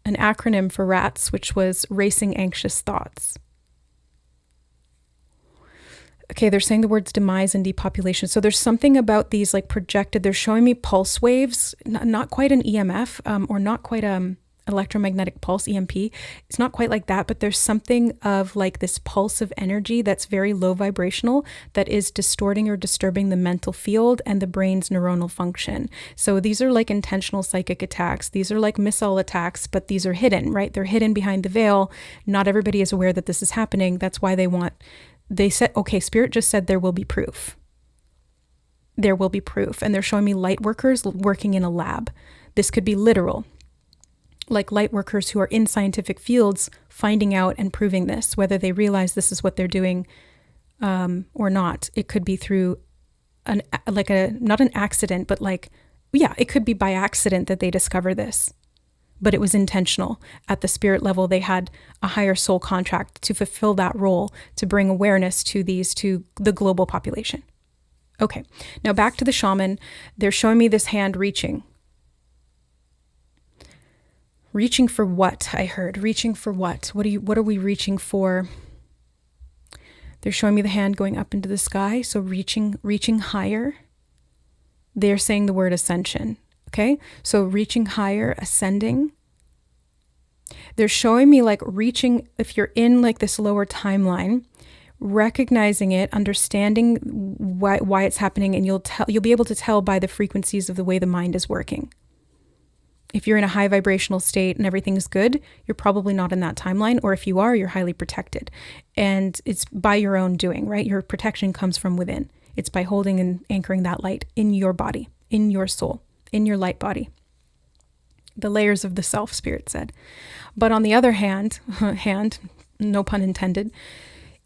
acronym for rats, which was Racing Anxious Thoughts. Okay, they're saying the words demise and depopulation. So there's something about these like projected, they're showing me pulse waves, not quite an EMF or not quite electromagnetic pulse, EMP. It's not quite like that, but there's something of like this pulse of energy that's very low vibrational that is distorting or disturbing the mental field and the brain's neuronal function. So these are like intentional psychic attacks. These are like missile attacks, but these are hidden, right? They're hidden behind the veil. Not everybody is aware that this is happening. That's why they said, okay, Spirit just said there will be proof. There will be proof. And they're showing me light workers working in a lab. This could be literal. Like light workers who are in scientific fields finding out and proving this, whether they realize this is what they're doing or not. It could be through not an accident, but it could be by accident that they discover this. But it was intentional. At the spirit level, they had a higher soul contract to fulfill that role, to bring awareness to the global population. Okay, now back to the shaman. They're showing me this hand reaching. Reaching for what? I heard. Reaching for what? What are we reaching for? They're showing me the hand going up into the sky, so reaching higher. They're saying the word ascension. Okay, so reaching higher, ascending. They're showing me like reaching, if you're in like this lower timeline, recognizing it, understanding why it's happening, and you'll be able to tell by the frequencies of the way the mind is working. If you're in a high vibrational state and everything's good, you're probably not in that timeline. Or if you are, you're highly protected. And it's by your own doing, right? Your protection comes from within. It's by holding and anchoring that light in your body, in your soul, in your light body. The layers of the self, Spirit said. But on the other hand, no pun intended,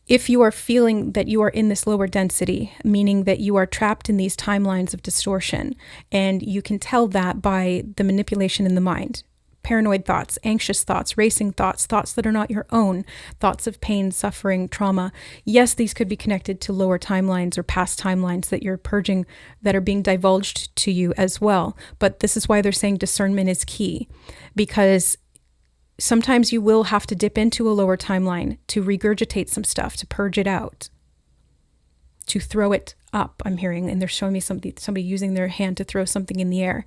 if you are feeling that you are in this lower density, meaning that you are trapped in these timelines of distortion, and you can tell that by the manipulation in the mind, paranoid thoughts, anxious thoughts, racing thoughts, thoughts that are not your own, thoughts of pain, suffering, trauma. Yes, these could be connected to lower timelines or past timelines that you're purging that are being divulged to you as well. But this is why they're saying discernment is key, because sometimes you will have to dip into a lower timeline to regurgitate some stuff, to purge it out, to throw it up, I'm hearing. And they're showing me somebody using their hand to throw something in the air,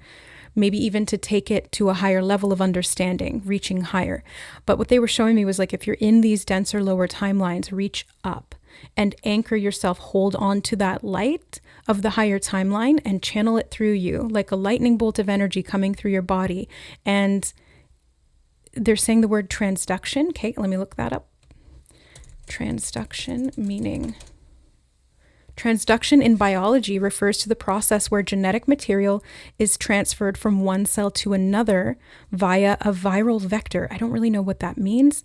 maybe even to take it to a higher level of understanding, reaching higher. But what they were showing me was like, if you're in these denser lower timelines, reach up and anchor yourself, hold on to that light of the higher timeline and channel it through you like a lightning bolt of energy coming through your body. And they're saying the word transduction. Okay, let me look that up. Transduction meaning. Transduction in biology refers to the process where genetic material is transferred from one cell to another via a viral vector. I don't really know what that means.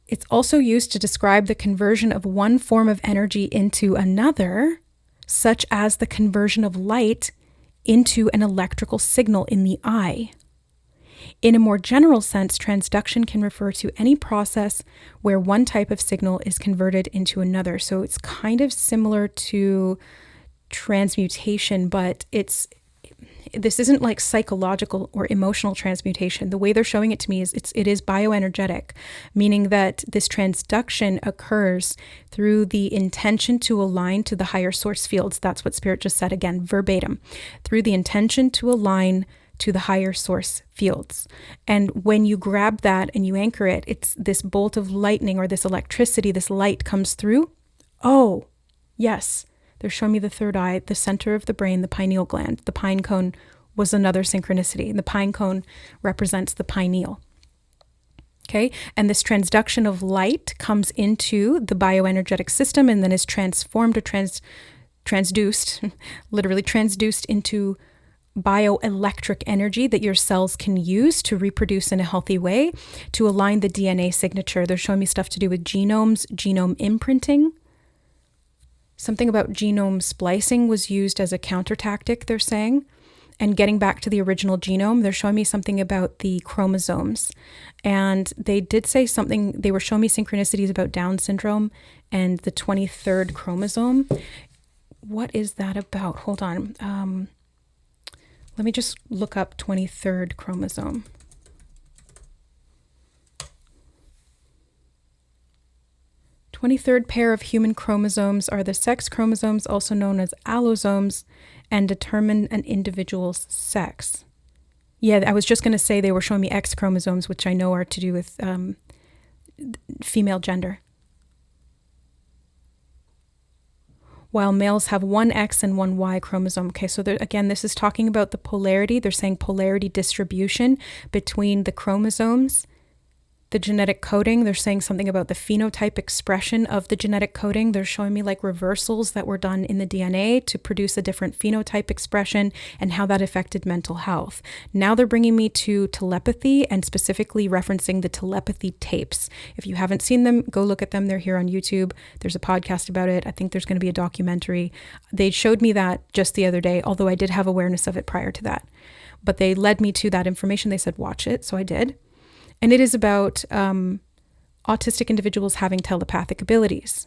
It's also used to describe the conversion of one form of energy into another, such as the conversion of light into an electrical signal in the eye. In a more general sense, transduction can refer to any process where one type of signal is converted into another. So it's kind of similar to transmutation, but this isn't like psychological or emotional transmutation. The way they're showing it to me is it is bioenergetic, meaning that this transduction occurs through the intention to align to the higher source fields. That's what Spirit just said again, verbatim, through the intention to align to the higher source fields. And when you grab that and you anchor it, it's this bolt of lightning or this electricity, this light comes through. Oh, yes. They're showing me the third eye, the center of the brain, the pineal gland. The pine cone was another synchronicity. The pine cone represents the pineal. Okay. And this transduction of light comes into the bioenergetic system and then is transformed or transduced, literally transduced into bioelectric energy that your cells can use to reproduce in a healthy way, to align the DNA signature. They're showing me stuff to do with genomes, genome imprinting. Something about genome splicing was used as a counter tactic, they're saying. And getting back to the original genome, they're showing me something about the chromosomes. And they did say something, they were showing me synchronicities about Down syndrome and the 23rd chromosome. What is that about? Hold on. Let me just look up 23rd chromosome. The 23rd pair of human chromosomes are the sex chromosomes, also known as allosomes, and determine an individual's sex. Yeah, I was just going to say they were showing me X chromosomes, which I know are to do with female gender. While males have one X and one Y chromosome. Okay, so again, this is talking about the polarity. They're saying polarity distribution between the chromosomes, the genetic coding. They're saying something about the phenotype expression of the genetic coding. They're showing me like reversals that were done in the DNA to produce a different phenotype expression and how that affected mental health. Now they're bringing me to telepathy and specifically referencing the telepathy tapes. If you haven't seen them, go look at them. They're here on YouTube. There's a podcast about it. I think there's going to be a documentary. They showed me that just the other day, although I did have awareness of it prior to that. But they led me to that information. They said, watch it. So I did. And it is about autistic individuals having telepathic abilities.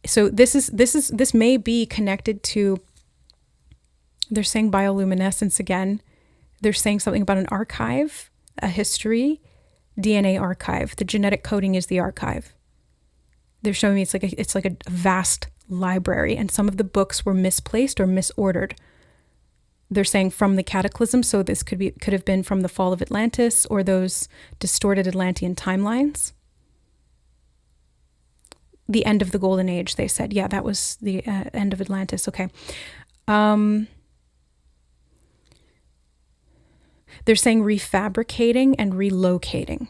So this may be connected to, they're saying bioluminescence again. They're saying something about an archive, a history, DNA archive. The genetic coding is the archive. They're showing me it's like a vast library, and some of the books were misplaced or misordered. They're saying from the cataclysm, so this could have been from the fall of Atlantis or those distorted Atlantean timelines. The end of the golden age, they said. Yeah, that was the end of Atlantis. Okay. They're saying refabricating and relocating.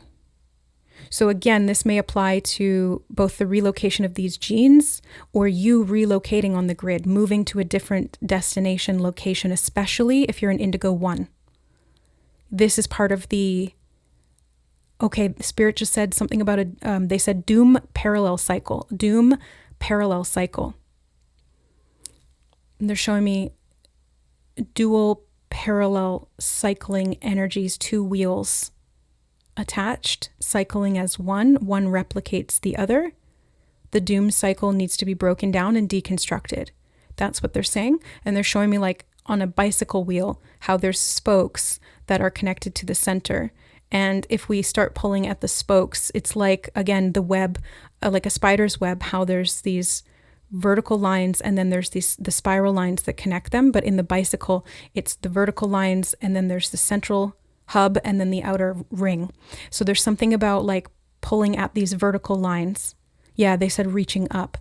So again, this may apply to both the relocation of these genes or you relocating on the grid, moving to a different destination location, especially if you're an Indigo 1. This is part of the, okay, Spirit just said something about they said doom parallel cycle. Doom parallel cycle. And they're showing me dual parallel cycling energies, 2 wheels attached, cycling as one replicates the other. The doom cycle needs to be broken down and deconstructed. That's what they're saying. And they're showing me like on a bicycle wheel, how there's spokes that are connected to the center. And if we start pulling at the spokes, it's like, again, the web, like a spider's web, how there's these vertical lines and then there's the spiral lines that connect them. But in the bicycle, it's the vertical lines and then there's the central hub and then the outer ring. So there's something about like pulling at these vertical lines. Yeah, they said reaching up.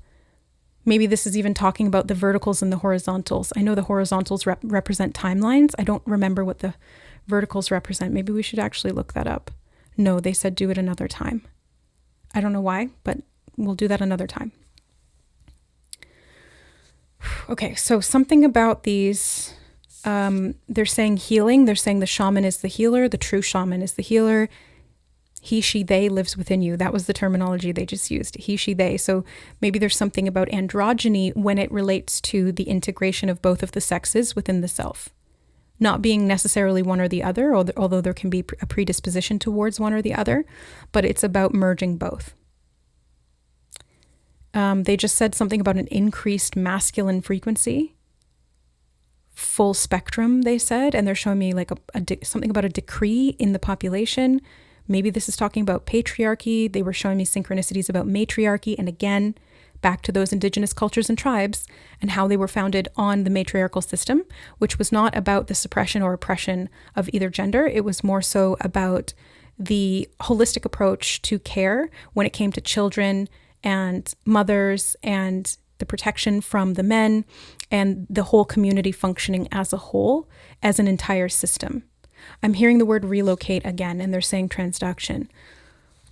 Maybe this is even talking about the verticals and the horizontals. I know the horizontals represent timelines. I don't remember what the verticals represent. Maybe we should actually look that up. No, they said do it another time. I don't know why, but we'll do that another time. Okay, so something about these, they're saying healing. They're saying the shaman is the healer. The true shaman is the healer. He, she, they lives within you. That was the terminology they just used. He, she, they. So maybe there's something about androgyny when it relates to the integration of both of the sexes within the self. Not being necessarily one or the other, although there can be a predisposition towards one or the other, but it's about merging both. They just said something about an increased masculine frequency. Full spectrum, they said, and they're showing me like something about a decree in the population. Maybe this is talking about patriarchy. They were showing me synchronicities about matriarchy, and again, back to those indigenous cultures and tribes and how they were founded on the matriarchal system, which was not about the suppression or oppression of either gender. It was more so about the holistic approach to care when it came to children and mothers and the protection from the men and the whole community functioning as a whole, as an entire system. I'm hearing the word relocate again, and they're saying transduction.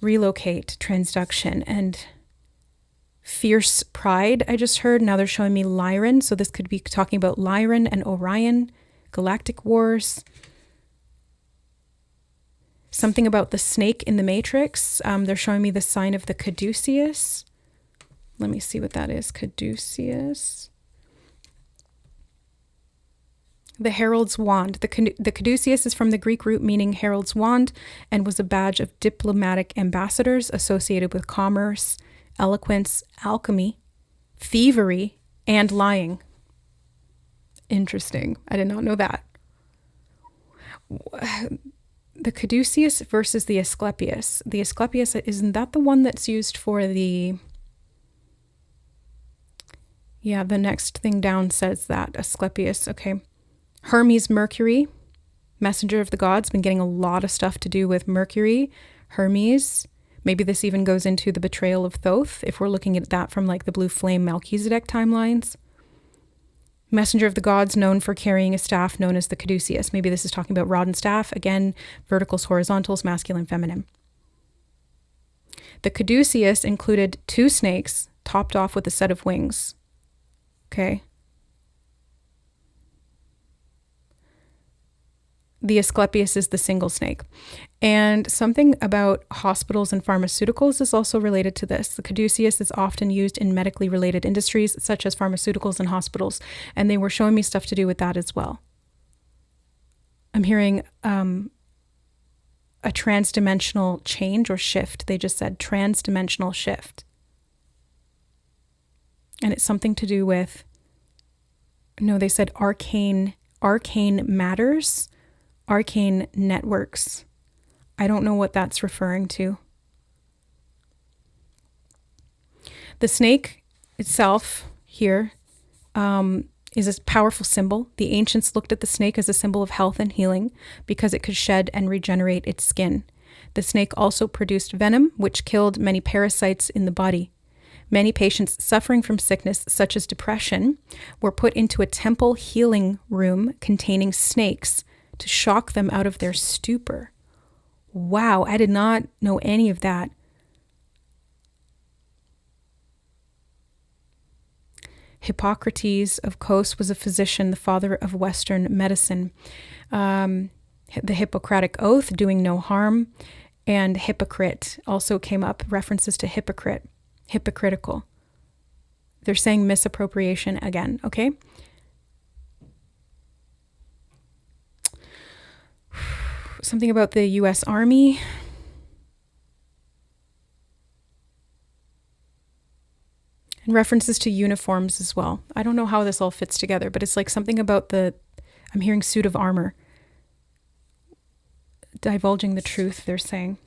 Relocate, transduction, and fierce pride, I just heard. Now they're showing me Lyran, so this could be talking about Lyran and Orion, galactic wars. Something about the snake in the Matrix. They're showing me the sign of the Kaducius. Let me see what that is. Kaducius. The herald's wand. The Kaducius is from the Greek root meaning herald's wand and was a badge of diplomatic ambassadors associated with commerce, eloquence, alchemy, thievery, and lying. Interesting. I did not know that. The Kaducius versus the Asclepius. The Asclepius, isn't that the one that's used for the... Yeah, the next thing down says that. Asclepius, okay. Hermes, Mercury, messenger of the gods. Been getting a lot of stuff to do with Mercury, Hermes. Maybe this even goes into the betrayal of Thoth, if we're looking at that from like the blue flame Melchizedek timelines. Messenger of the gods, known for carrying a staff known as the Caduceus. Maybe this is talking about rod and staff. Again, verticals, horizontals, masculine, feminine. The Caduceus included 2 snakes topped off with a set of wings. Okay. The Asclepius is the single snake. And something about hospitals and pharmaceuticals is also related to this. The Caduceus is often used in medically related industries, such as pharmaceuticals and hospitals. And they were showing me stuff to do with that as well. I'm hearing a transdimensional change or shift. They just said transdimensional shift. And it's something to do with, no, they said arcane matters. Arcane networks. I don't know what that's referring to. The snake itself here is a powerful symbol. The ancients looked at the snake as a symbol of health and healing because it could shed and regenerate its skin. The snake also produced venom, which killed many parasites in the body. Many patients suffering from sickness, such as depression, were put into a temple healing room containing snakes to shock them out of their stupor. Wow, I did not know any of that. Hippocrates of Kos was a physician, the father of Western medicine. The Hippocratic Oath, doing no harm, and hypocrite also came up, references to hypocrite, hypocritical. They're saying misappropriation again, okay? Something about the U.S. Army. And references to uniforms as well. I don't know how this all fits together, but it's like something about I'm hearing suit of armor. Divulging the truth, they're saying.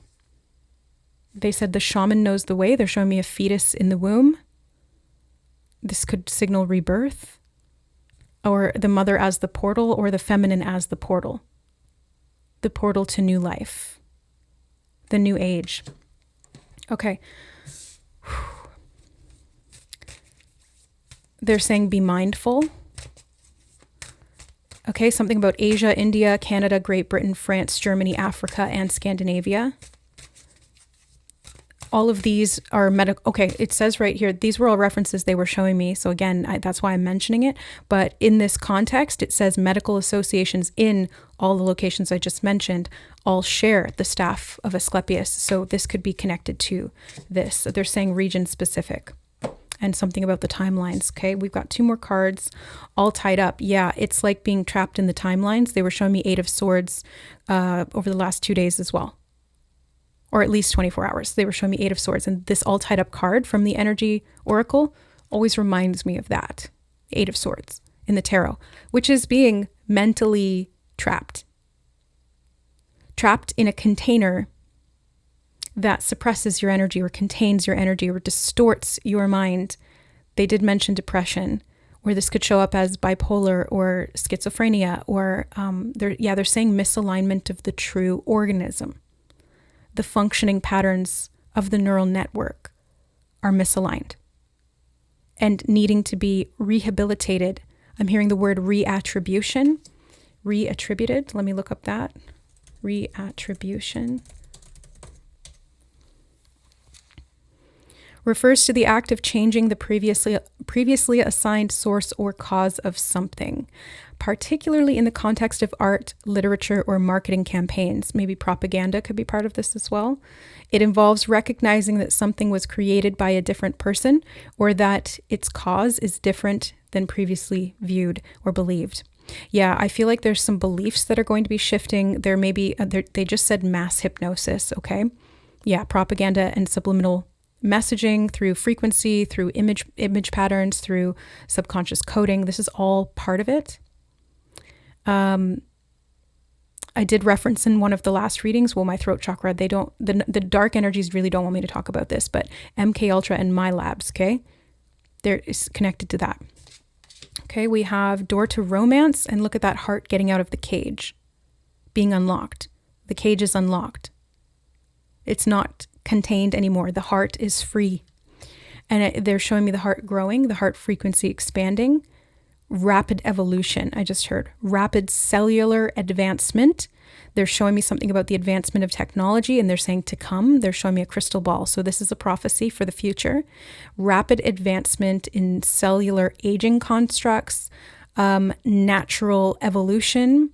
They said the shaman knows the way. They're showing me a fetus in the womb. This could signal rebirth, or the mother as the portal, or the feminine as the portal to new life, the new age. Okay. They're saying be mindful. Okay, something about Asia, India, Canada, Great Britain, France, Germany, Africa, and Scandinavia. All of these are medical. Okay, it says right here, these were all references they were showing me. So again, that's why I'm mentioning it. But in this context, it says medical associations in all the locations I just mentioned all share the staff of Asclepius. So this could be connected to this. So they're saying region specific. And something about the timelines. Okay, we've got 2 more cards all tied up. Yeah, it's like being trapped in the timelines. They were showing me 8 of Swords over the last 2 days as well. Or at least 24 hours. They were showing me 8 of Swords. And this all tied up card from the Energy Oracle always reminds me of that. 8 of Swords in the tarot, which is being mentally trapped. Trapped in a container that suppresses your energy or contains your energy or distorts your mind. They did mention depression, or this could show up as bipolar or schizophrenia, or they're saying misalignment of the true organism. The functioning patterns of the neural network are misaligned and needing to be rehabilitated. I'm hearing the word reattribution, reattributed. Let me look up that. Reattribution refers to the act of changing the previously assigned source or cause of something, particularly in the context of art, literature, or marketing campaigns. Maybe propaganda could be part of this as well. It involves recognizing that something was created by a different person, or that its cause is different than previously viewed or believed. Yeah, I feel like there's some beliefs that are going to be shifting. There may be, they just said mass hypnosis, okay? Yeah, propaganda and subliminal messaging through frequency, through image patterns, through subconscious coding. This is all part of it. I did reference in one of the last readings, well, my throat chakra, the dark energies really don't want me to talk about this, but MK Ultra and my labs, okay? There is connected to that. Okay, we have door to romance, and look at that heart getting out of the cage, being unlocked. The cage is unlocked. It's not contained anymore. The heart is free. And they're showing me the heart growing, the heart frequency expanding, rapid evolution. I just heard rapid cellular advancement. They're showing me something about the advancement of technology, and they're saying to come. They're showing me a crystal ball. So this is a prophecy for the future. Rapid advancement in cellular aging constructs, natural evolution.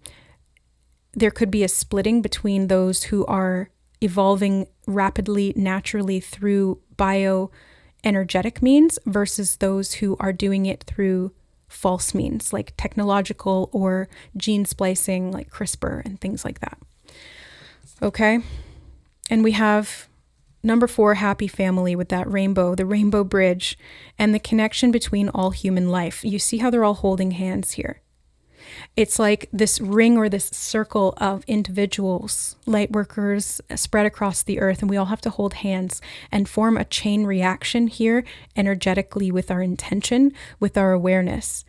There could be a splitting between those who are evolving rapidly, naturally through bioenergetic means versus those who are doing it through false means, like technological or gene splicing, like CRISPR and things like that. Okay. And we have number 4, happy family, with that rainbow, the rainbow bridge, and the connection between all human life. You see how they're all holding hands here. It's like this ring or this circle of individuals, light workers spread across the earth, and we all have to hold hands and form a chain reaction here energetically with our intention, with our awareness.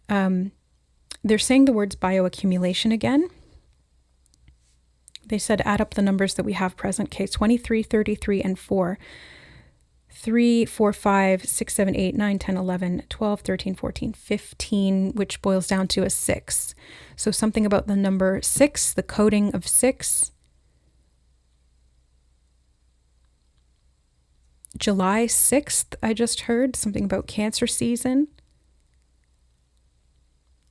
They're saying the words bioaccumulation again. They said add up the numbers that we have present. Okay, 23, 33, and 4. 3, 4, 5, 6, 7, 8, 9, 10, 11, 12, 13, 14, 15, which boils down to a 6. So something about the number 6, the coding of 6. July 6th, I just heard something about Cancer season.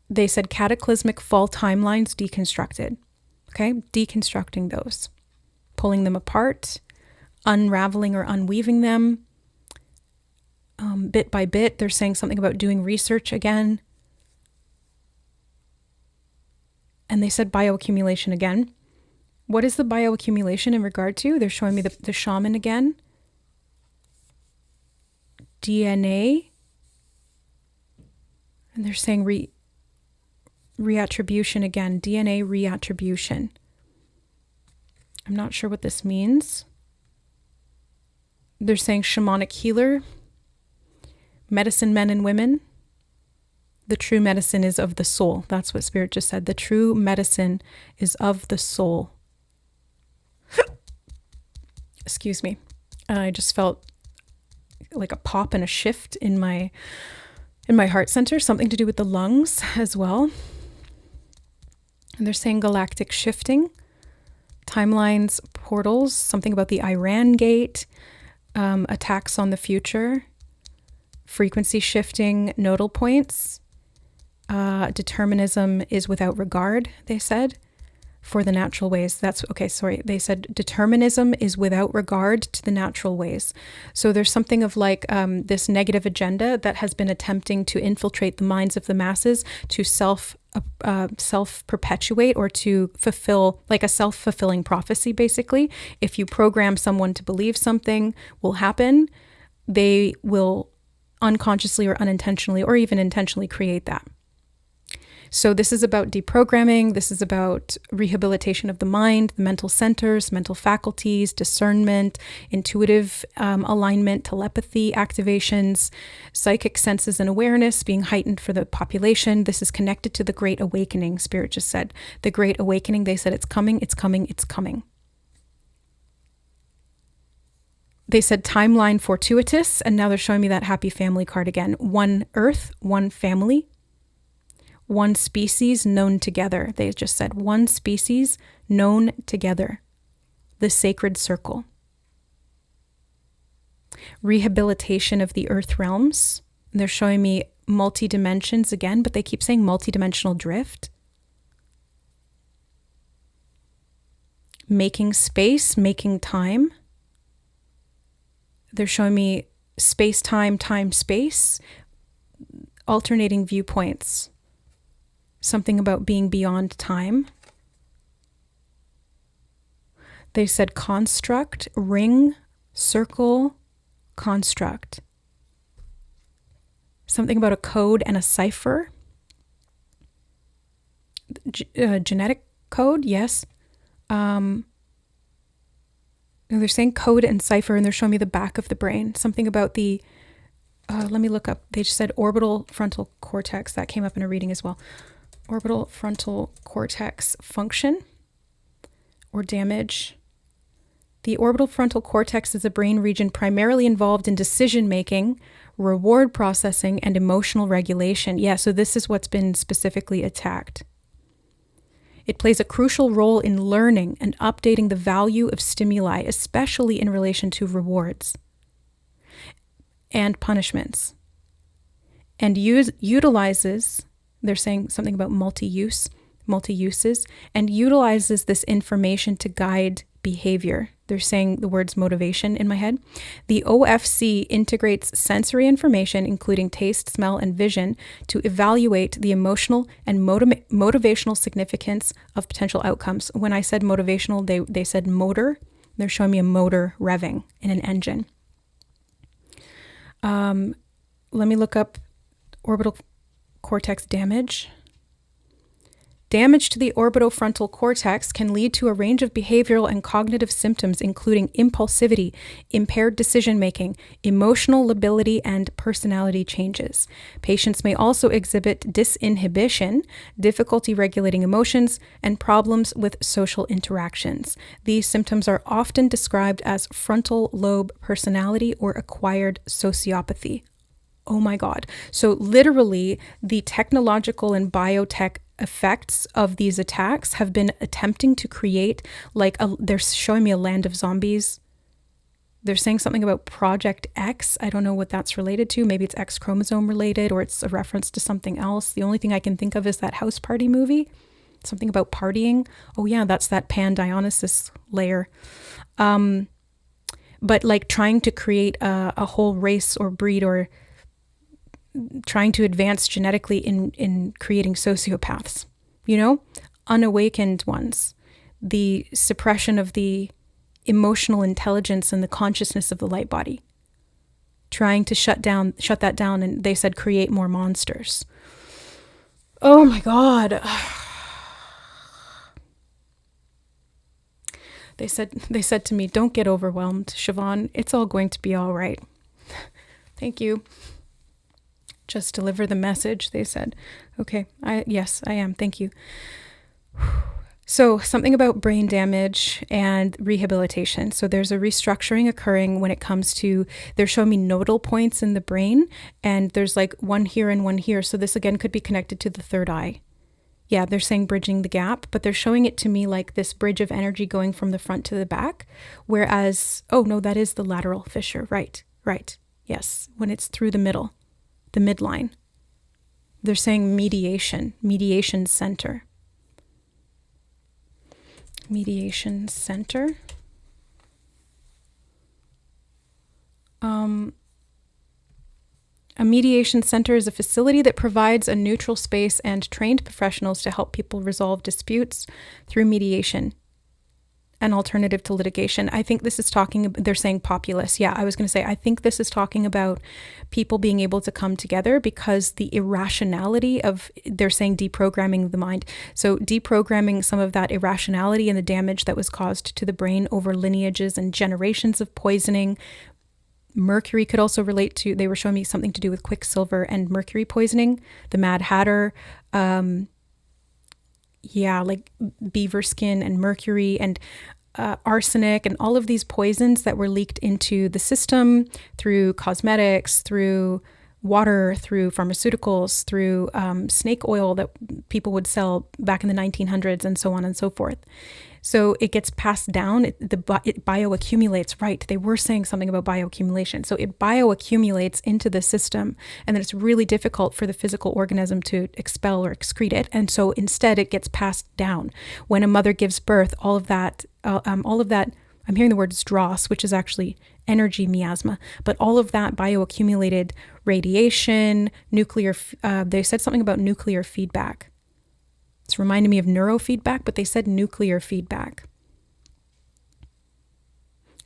They said cataclysmic fall timelines deconstructed. Okay, deconstructing those, pulling them apart, unraveling or unweaving them. Bit by bit, they're saying something about doing research again. And they said bioaccumulation again. What is the bioaccumulation in regard to? They're showing me the shaman again. DNA. And they're saying reattribution again. DNA reattribution. I'm not sure what this means. They're saying shamanic healer. Medicine men and women. The true medicine is of the soul. That's what Spirit just said. The true medicine is of the soul. Excuse me. I just felt like a pop and a shift in my heart center, something to do with the lungs as well. And they're saying galactic shifting, timelines, portals, something about the Iran gate, attacks on the future, frequency shifting, nodal points. Determinism is without regard, they said, for the natural ways. They said determinism is without regard to the natural ways. So there's something of like this negative agenda that has been attempting to infiltrate the minds of the masses to self-perpetuate or to fulfill, like a self-fulfilling prophecy, basically. If you program someone to believe something will happen, they will unconsciously or unintentionally or even intentionally create that. So this is about deprogramming. This is about rehabilitation of the mind, the mental centers, mental faculties, discernment, intuitive alignment, telepathy activations, psychic senses and awareness being heightened for the population. This is connected to the Great Awakening, Spirit just said. The Great Awakening, they said it's coming, it's coming, it's coming. They said timeline fortuitous, and now they're showing me that happy family card again. One earth, one family. One species known together. They just said one species known together. The sacred circle. Rehabilitation of the earth realms. They're showing me multi-dimensions again, but they keep saying multi-dimensional drift. Making space, making time. They're showing me space-time, time-space. Alternating viewpoints. Something about being beyond time. They said construct, ring, circle, construct. Something about a code and a cipher. Genetic code, yes. They're saying code and cipher, and they're showing me the back of the brain. Something about the, let me look up. They just said orbital frontal cortex. That came up in a reading as well. Orbital frontal cortex function or damage. The orbital frontal cortex is a brain region primarily involved in decision-making, reward processing, and emotional regulation. Yeah, so this is what's been specifically attacked. It plays a crucial role in learning and updating the value of stimuli, especially in relation to rewards and punishments, and utilizes, they're saying something about multi-uses, and utilizes this information to guide behavior. They're saying the words motivation in my head. The OFC integrates sensory information, including taste, smell, and vision, to evaluate the emotional and motivational significance of potential outcomes. When I said motivational, they said motor. They're showing me a motor revving in an engine. Let me look up orbital cortex damage. Damage to the orbitofrontal cortex can lead to a range of behavioral and cognitive symptoms, including impulsivity, impaired decision-making, emotional lability, and personality changes. Patients may also exhibit disinhibition, difficulty regulating emotions, and problems with social interactions. These symptoms are often described as frontal lobe personality or acquired sociopathy. Oh my God. So literally, the technological and biotech effects of these attacks have been attempting to create they're showing me a land of zombies. They're saying something about Project X. I don't know what that's related to. Maybe it's X chromosome related, or it's a reference to something else. The only thing I can think of is that House Party movie. Something about partying. Oh yeah, that's that Pan-Dionysus layer. But like trying to create a whole race or breed, or trying to advance genetically in creating sociopaths, unawakened ones, the suppression of the emotional intelligence and the consciousness of the light body, trying to shut that down. And they said, create more monsters. Oh my God. They said to me, don't get overwhelmed, Siobhan. It's all going to be all right. Thank you. Just deliver the message, they said. Okay, yes, I am. Thank you. So something about brain damage and rehabilitation. So there's a restructuring occurring when it comes to, they're showing me nodal points in the brain, and there's like one here and one here. So this again could be connected to the third eye. Yeah, they're saying bridging the gap, but they're showing it to me like this bridge of energy going from the front to the back. Whereas, oh no, that is the lateral fissure. Right. Yes, when it's through the middle. The midline. They're saying mediation center. Mediation center. A mediation center is a facility that provides a neutral space and trained professionals to help people resolve disputes through mediation, an alternative to litigation. I think this is they're saying populace. Yeah, I was going to say, I think this is talking about people being able to come together because the irrationality they're saying deprogramming the mind. So deprogramming some of that irrationality and the damage that was caused to the brain over lineages and generations of poisoning. Mercury could also relate to, they were showing me something to do with quicksilver and mercury poisoning, the Mad Hatter, like beaver skin and mercury and arsenic and all of these poisons that were leaked into the system through cosmetics, through water, through pharmaceuticals, through snake oil that people would sell back in the 1900s, and so on and so forth. So it gets passed down, it bioaccumulates, right? They were saying something about bioaccumulation. So it bioaccumulates into the system, and then it's really difficult for the physical organism to expel or excrete it. And so instead it gets passed down. When a mother gives birth, all of that, I'm hearing the word dross, which is actually energy miasma, but all of that bioaccumulated radiation, nuclear, they said something about nuclear feedback. It's reminding me of neurofeedback, but they said nuclear feedback.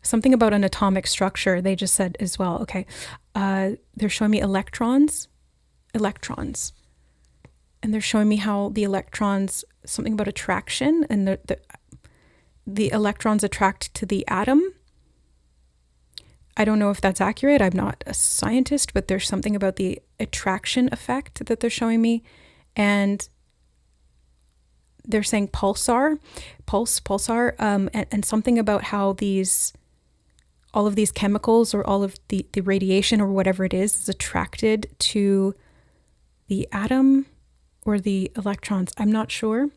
Something about an atomic structure, they just said as well. Okay, they're showing me electrons. And they're showing me how the electrons, something about attraction, and the electrons attract to the atom. I don't know if that's accurate. I'm not a scientist, but there's something about the attraction effect that they're showing me. And they're saying pulsar, and something about how all of these chemicals or all of the radiation or whatever it is attracted to the atom or the electrons. I'm not sure.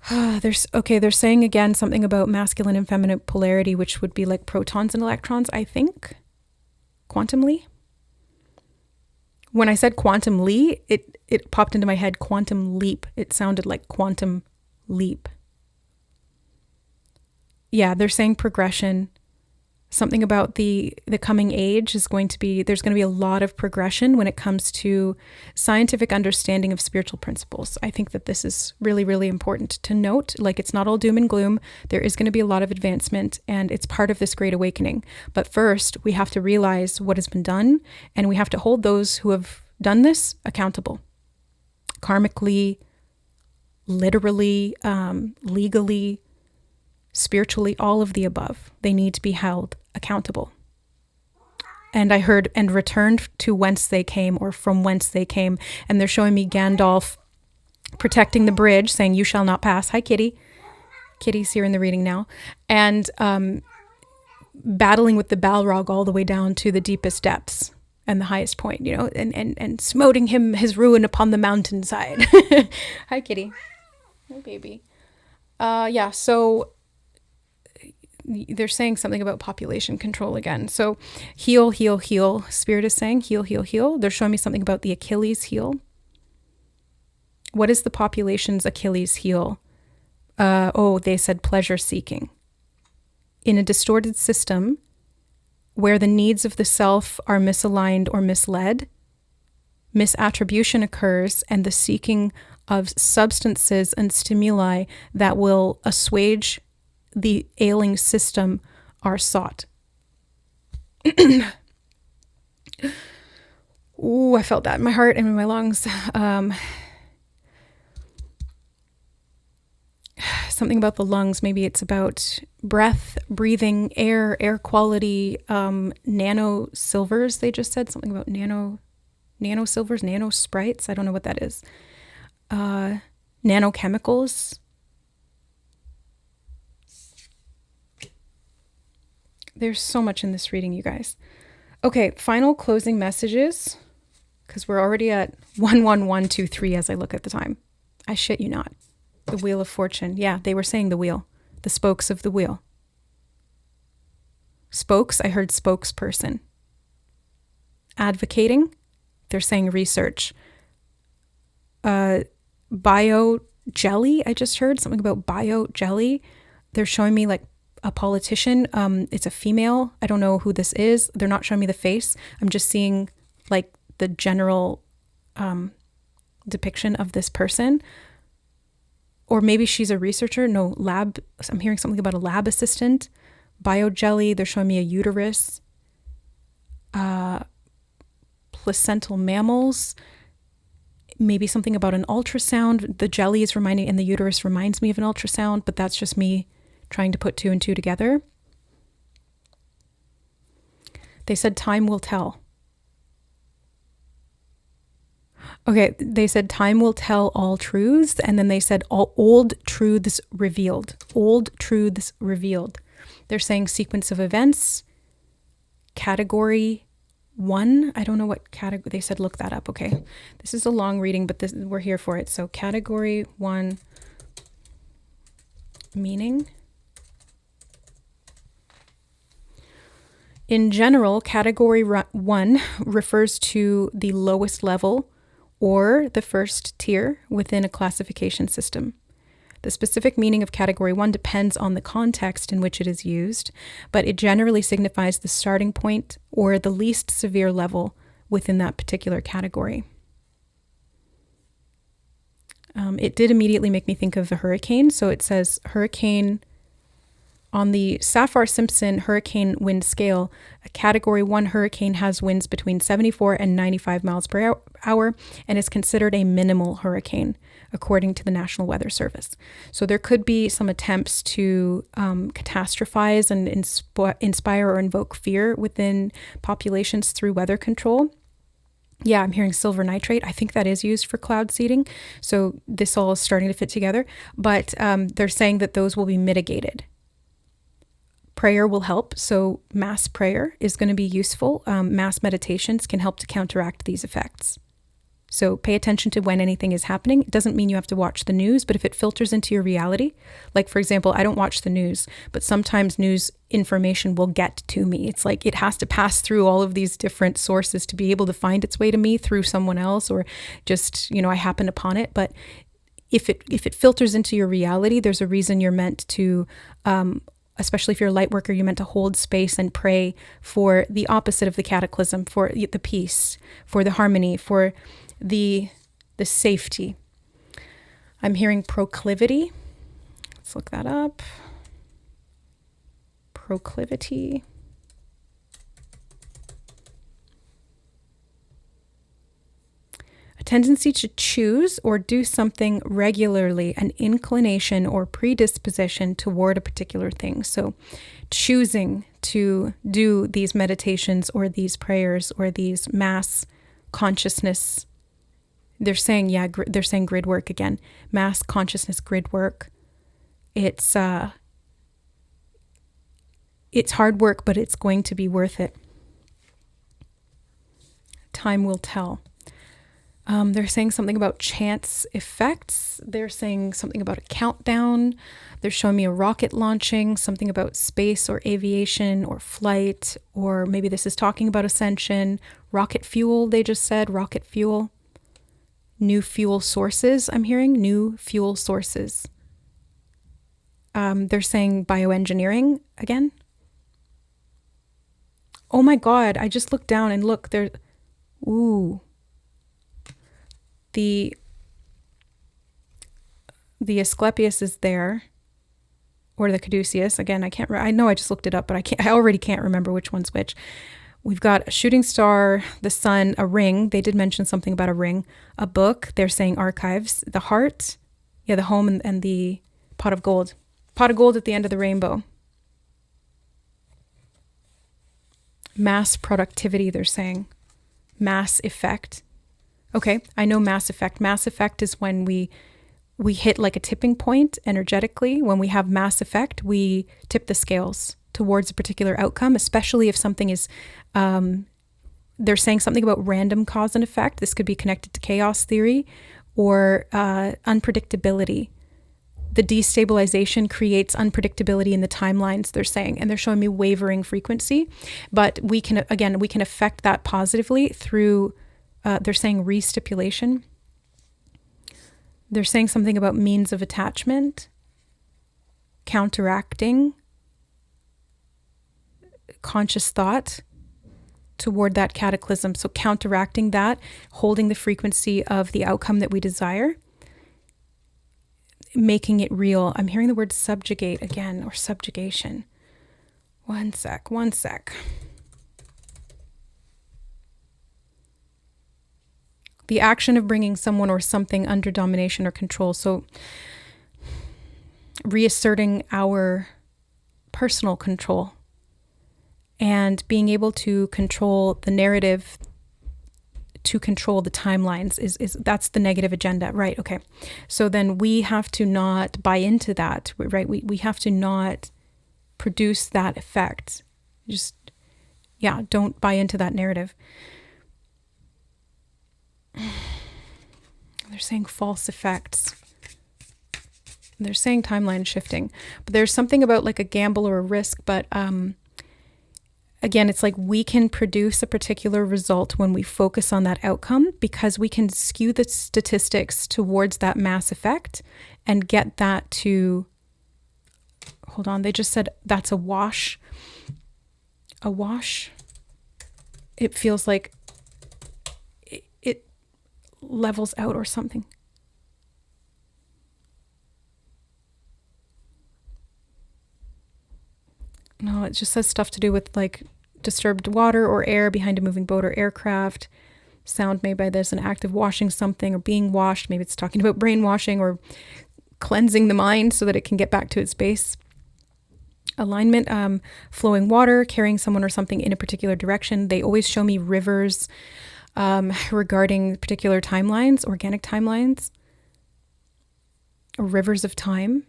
They're saying again something about masculine and feminine polarity, which would be like protons and electrons, I think. Quantumly. When I said quantum leap, it popped into my head, quantum leap. It sounded like quantum leap. Yeah, they're saying progression. Something about the coming age there's going to be a lot of progression when it comes to scientific understanding of spiritual principles. I think that this is really, really important to note. Like, it's not all doom and gloom. There is going to be a lot of advancement, and it's part of this great awakening. But first, we have to realize what has been done, and we have to hold those who have done this accountable. Karmically, literally, legally, spiritually, all of the above. They need to be held accountable. And I heard, and returned to whence they came, or from whence they came. And they're showing me Gandalf protecting the bridge, saying, "You shall not pass." Hi, Kitty. Kitty's here in the reading now. And battling with the Balrog all the way down to the deepest depths and the highest point, you know, and smoting his ruin upon the mountainside. Hi, Kitty. Hi, baby. Yeah, so they're saying something about population control again. So heal, heal, heal. Spirit is saying heal, heal, heal. They're showing me something about the Achilles heel. What is the population's Achilles heel? They said pleasure seeking. In a distorted system where the needs of the self are misaligned or misled, misattribution occurs, and the seeking of substances and stimuli that will assuage the ailing system are sought. Ooh, I felt that in my heart and in my lungs. Something about the lungs. Maybe it's about breath, breathing, air quality, nano silvers. They just said something about nano silvers, nano sprites. I don't know what that is. Nanochemicals. There's so much in this reading, you guys. Okay, final closing messages, because we're already at 11123 as I look at the time. I shit you not. The Wheel of Fortune. Yeah, they were saying the wheel. The spokes of the wheel. Spokes, I heard spokesperson. Advocating, they're saying research. Bio jelly, I just heard something about bio jelly. They're showing me like a politician. It's a female. I don't know who this is. They're not showing me the face. I'm just seeing like the general depiction of this person. Or maybe she's a researcher. No, lab. I'm hearing something about a lab assistant. Bio jelly. They're showing me a uterus. Placental mammals. Maybe something about an ultrasound. The jelly is reminding, and the uterus reminds me of an ultrasound, but that's just me trying to put two and two together. They said time will tell. Okay, they said time will tell all truths, and then they said all old truths revealed. Old truths revealed. They're saying sequence of events, category 1. I don't know what category. They said look that up. Okay, this is a long reading, but we're here for it. So category 1, meaning. In general, category 1 refers to the lowest level or the first tier within a classification system. The specific meaning of category 1 depends on the context in which it is used, but it generally signifies the starting point or the least severe level within that particular category. It did immediately make me think of a hurricane. So it says hurricane. On the Saffir-Simpson hurricane wind scale, a category 1 hurricane has winds between 74 and 95 miles per hour and is considered a minimal hurricane, according to the National Weather Service. So there could be some attempts to catastrophize and inspire or invoke fear within populations through weather control. Yeah, I'm hearing silver nitrate. I think that is used for cloud seeding. So this all is starting to fit together. But they're saying that those will be mitigated. Prayer will help. So mass prayer is going to be useful. Mass meditations can help to counteract these effects. So pay attention to when anything is happening. It doesn't mean you have to watch the news, but if it filters into your reality, like for example, I don't watch the news, but sometimes news information will get to me. It's like it has to pass through all of these different sources to be able to find its way to me through someone else, or just, I happen upon it. But if it filters into your reality, there's a reason you're meant to, especially if you're a light worker, you're meant to hold space and pray for the opposite of the cataclysm, for the peace, for the harmony, for the safety. I'm hearing proclivity. Let's look that up. Proclivity. tendency to choose or do something regularly, an inclination or predisposition toward a particular thing. So choosing to do these meditations or these prayers or these mass consciousness. They're saying, they're saying grid work again. Mass consciousness grid work. It's hard work, but it's going to be worth it. Time will tell. They're saying something about chance effects. They're saying something about a countdown. They're showing me a rocket launching, something about space or aviation or flight, or maybe this is talking about ascension. Rocket fuel, they just said, rocket fuel. New fuel sources, I'm hearing, new fuel sources. They're saying bioengineering again. Oh my God, I just looked down and look, there, ooh. The Asclepius is there, or the Kaducius. Again, I know I just looked it up, but I already can't remember which one's which. We've got a shooting star, the sun, a ring. They did mention something about a ring. A book, they're saying archives. The heart, the home and the pot of gold. Pot of gold at the end of the rainbow. Mass productivity, they're saying. Mass effect. Okay, I know mass effect. Mass effect is when we hit like a tipping point energetically. When we have mass effect, we tip the scales towards a particular outcome, especially if something is, they're saying something about random cause and effect. This could be connected to chaos theory or unpredictability. The destabilization creates unpredictability in the timelines, they're saying, and they're showing me wavering frequency. But we can affect that positively through, they're saying restipulation. They're saying something about means of attachment, counteracting conscious thought toward that cataclysm. So counteracting that, holding the frequency of the outcome that we desire, making it real. I'm hearing the word subjugate again, or subjugation. One sec. The action of bringing someone or something under domination or control. So reasserting our personal control and being able to control the narrative, to control the timelines is that's the negative agenda, right? Okay. So then we have to not buy into that, right? We have to not produce that effect. Just, don't buy into that narrative. They're saying false effects. They're saying timeline shifting, but there's something about like a gamble or a risk, but again, it's like we can produce a particular result when we focus on that outcome, because we can skew the statistics towards that mass effect and get that to, hold on, they just said that's a wash. A wash. It feels like it levels out or something. No, it just says stuff to do with like disturbed water or air behind a moving boat or aircraft. Sound made by this, an act of washing something or being washed. Maybe it's talking about brainwashing or cleansing the mind so that it can get back to its base. Alignment, flowing water, carrying someone or something in a particular direction. They always show me rivers regarding particular timelines, organic timelines, or rivers of time.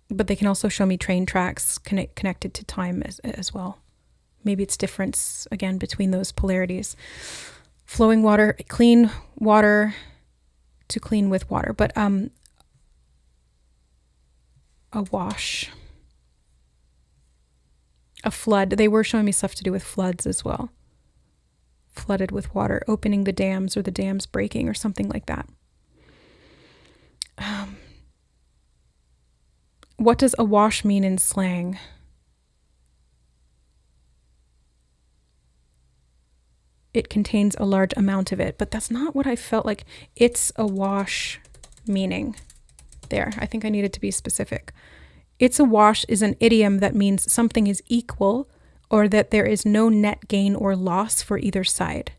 But they can also show me train tracks connected to time as well. Maybe it's difference, again, between those polarities. Flowing water, clean water to clean with water. But a wash. A flood. They were showing me stuff to do with floods as well. Flooded with water, opening the dams or the dams breaking or something like that. What does awash mean in slang? It contains a large amount of it, but that's not what I felt like. It's awash meaning there. I think I needed to be specific. It's awash is an idiom that means something is equal or that there is no net gain or loss for either side.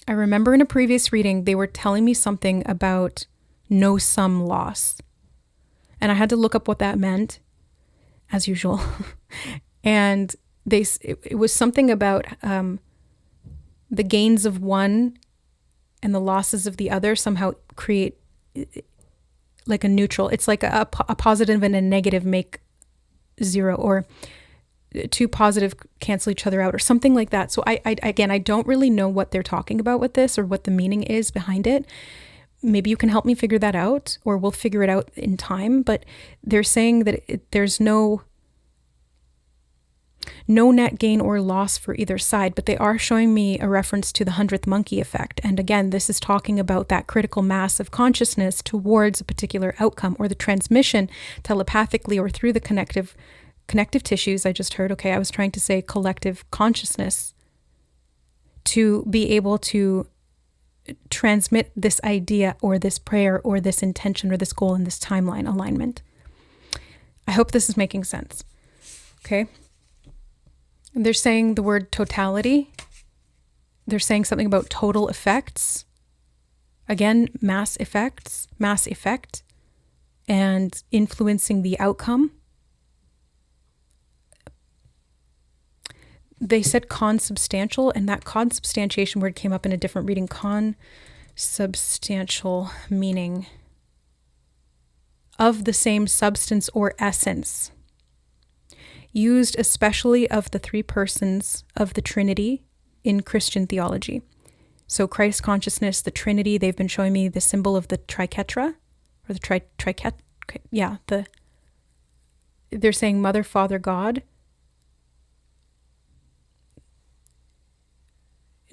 I remember in a previous reading, they were telling me something about no sum loss. And I had to look up what that meant, as usual. And it was something about the gains of one and the losses of the other somehow create like a neutral. It's like a positive and a negative make zero, or two positive cancel each other out, or something like that. So I don't really know what they're talking about with this, or what the meaning is behind it. Maybe you can help me figure that out, or we'll figure it out in time. But they're saying that there's no net gain or loss for either side, but they are showing me a reference to the 100th monkey effect. And again, this is talking about that critical mass of consciousness towards a particular outcome, or the transmission telepathically or through the connective tissues. I just heard, I was trying to say collective consciousness, to be able to transmit this idea or this prayer or this intention or this goal in this timeline alignment. I hope this is making sense. Okay. They're saying the word totality. They're saying something about total effects. Again, mass effect, and influencing the outcome. They said consubstantial, and that consubstantiation word came up in a different reading. Consubstantial meaning of the same substance or essence, used especially of the three persons of the Trinity in Christian theology. So Christ consciousness, the Trinity, they've been showing me the symbol of the triquetra, or the they're saying Mother, Father, God.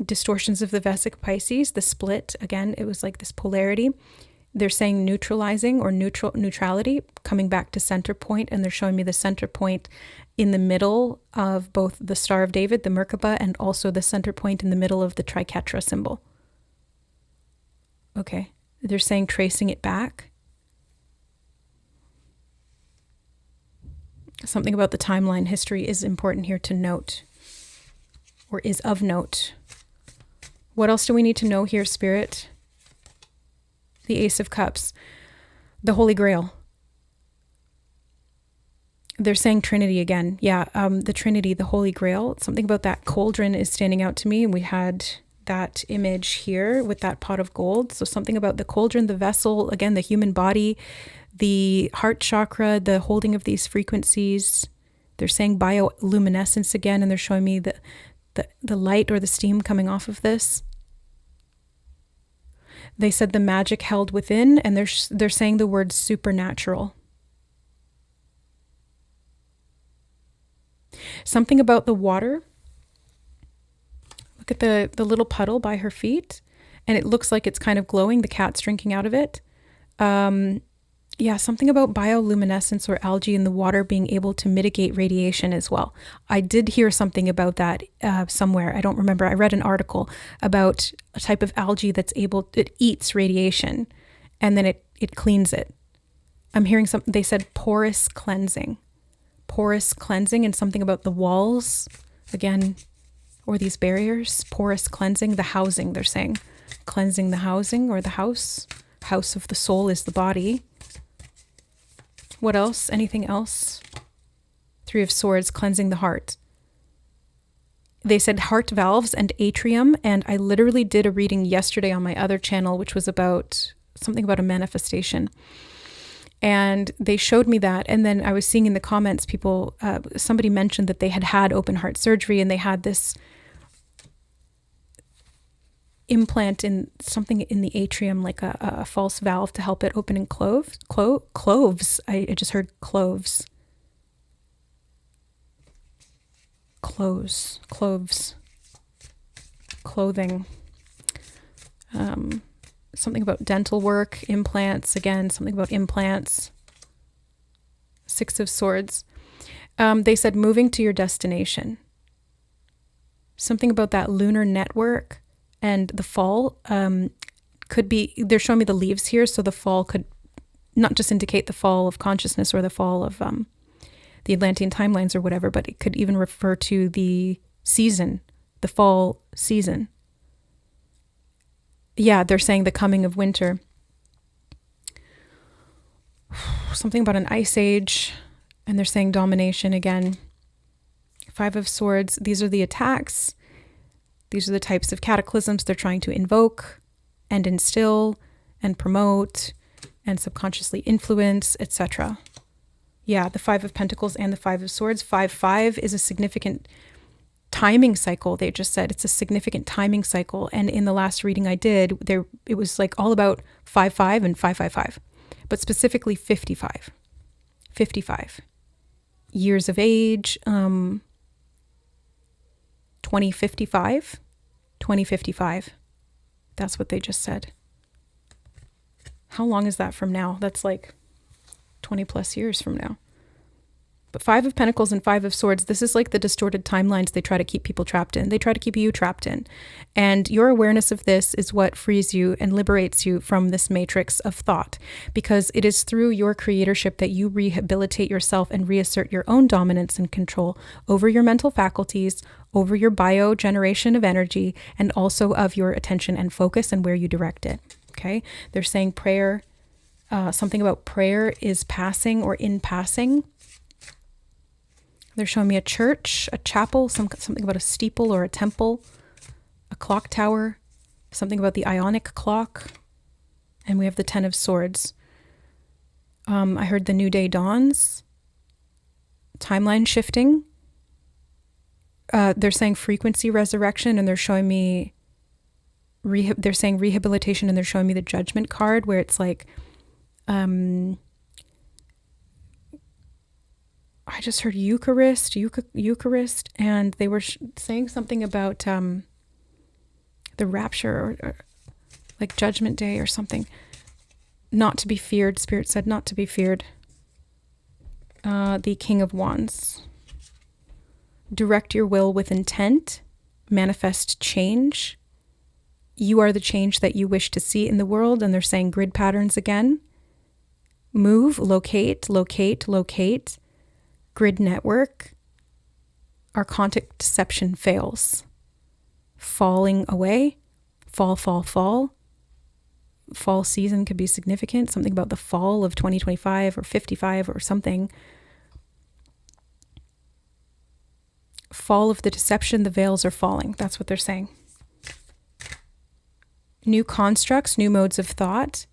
Distortions of the Vesic Pisces, the split, again, it was like this polarity. They're saying neutralizing or neutrality, coming back to center point, and they're showing me the center point in the middle of both the Star of David, the Merkaba, and also the center point in the middle of the triquetra symbol. Okay, they're saying tracing it back. Something about the timeline history is important here to note, or is of note. What else do we need to know here, Spirit? The Ace of Cups, the Holy Grail. They're saying Trinity again. Yeah, the Trinity, the Holy Grail. Something about that cauldron is standing out to me. And we had that image here with that pot of gold. So something about the cauldron, the vessel, again, the human body, the heart chakra, the holding of these frequencies. They're saying bioluminescence again, and they're showing me the light or the steam coming off of this. They said the magic held within, and they're saying the word supernatural. Something about the water. Look at the little puddle by her feet, and it looks like it's kind of glowing. The cat's drinking out of it. Something about bioluminescence or algae in the water being able to mitigate radiation as well. I did hear something about that somewhere. I don't remember. I read an article about a type of algae it eats radiation, and then it cleans it. I'm hearing something. They said porous cleansing, and something about the walls again, or these barriers. Porous cleansing, the housing. They're saying cleansing the housing or the house. House of the soul is the body. What else? Anything else? Three of Swords, cleansing the heart. They said heart valves and atrium, and I literally did a reading yesterday on my other channel, which was about something about a manifestation. And they showed me that, and then I was seeing in the comments people, somebody mentioned that they had open heart surgery, and they had this implant in something in the atrium, like a false valve to help it open in cloves. I just heard cloves. Cloves. Clothing. Something about dental work, implants, again, something about implants. Six of Swords. They said moving to your destination. Something about that lunar network. And the fall could be, they're showing me the leaves here, so the fall could not just indicate the fall of consciousness or the fall of the Atlantean timelines or whatever, but it could even refer to the season, the fall season. Yeah, they're saying the coming of winter. Something about an ice age. And they're saying domination again. Five of Swords. These are the attacks. These are the types of cataclysms they're trying to invoke and instill and promote and subconsciously influence, etc. Yeah, the Five of Pentacles and the Five of Swords. 5-5 is a significant timing cycle. They just said it's a significant timing cycle. And in the last reading I did, it was like all about 5-5 and 5-5-5, but specifically 55. 55. Years of age, 2055. 2055. That's what they just said. How long is that from now? That's like 20 plus years from now. But Five of Pentacles and Five of Swords, this is like the distorted timelines they try to keep people trapped in. They try to keep you trapped in. And your awareness of this is what frees you and liberates you from this matrix of thought, because it is through your creatorship that you rehabilitate yourself and reassert your own dominance and control over your mental faculties, over your biogeneration of energy, and also of your attention and focus and where you direct it. Okay? They're saying prayer, something about prayer is passing or in passing. They're showing me a church, a chapel, something about a steeple or a temple, a clock tower, something about the ionic clock. And we have the Ten of Swords. I heard the new day dawns, timeline shifting. They're saying frequency resurrection, and they're showing me, they're saying rehabilitation, and they're showing me the Judgment card where it's like, I just heard Eucharist, and they were saying something about the rapture or like Judgment Day or something. Not to be feared, Spirit said, not to be feared. The King of Wands. Direct your will with intent, manifest change. You are the change that you wish to see in the world, and they're saying grid patterns again. Move, locate, locate, locate. Grid network. Archontic deception fails. Falling away. Fall, fall, fall. Fall season could be significant. Something about the fall of 2025 or 55 or something. Fall of the deception, the veils are falling. That's what they're saying. New constructs, new modes of thought.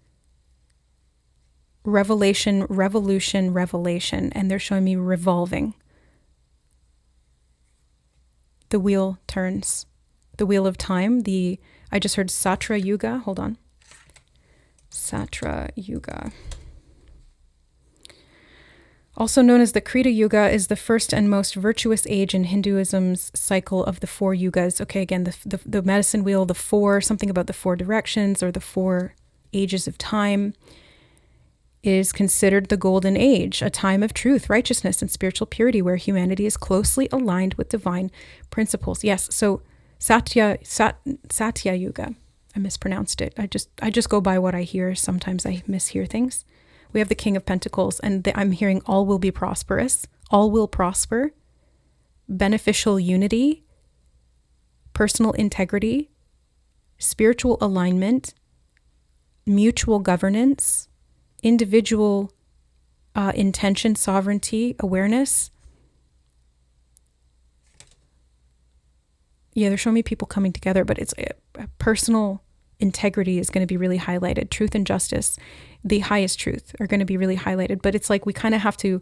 Revelation, revolution, revelation. And they're showing me revolving. The wheel turns. The wheel of time. I just heard Satra Yuga. Hold on. Satra Yuga. Also known as the Krita Yuga, is the first and most virtuous age in Hinduism's cycle of the four yugas. Okay, again, the medicine wheel, the four, something about the four directions or the four ages of time, is considered the golden age, a time of truth, righteousness, and spiritual purity where humanity is closely aligned with divine principles. Yes, so Satya Yuga. I mispronounced it. I just go by what I hear. Sometimes I mishear things. We have the King of Pentacles, and I'm hearing all will be prosperous. All will prosper. Beneficial unity. Personal integrity. Spiritual alignment. Mutual governance. Individual intention, sovereignty, awareness. Yeah, they're showing me people coming together, but it's personal integrity is going to be really highlighted. Truth and justice, the highest truth, are going to be really highlighted. But it's like we kind of have to,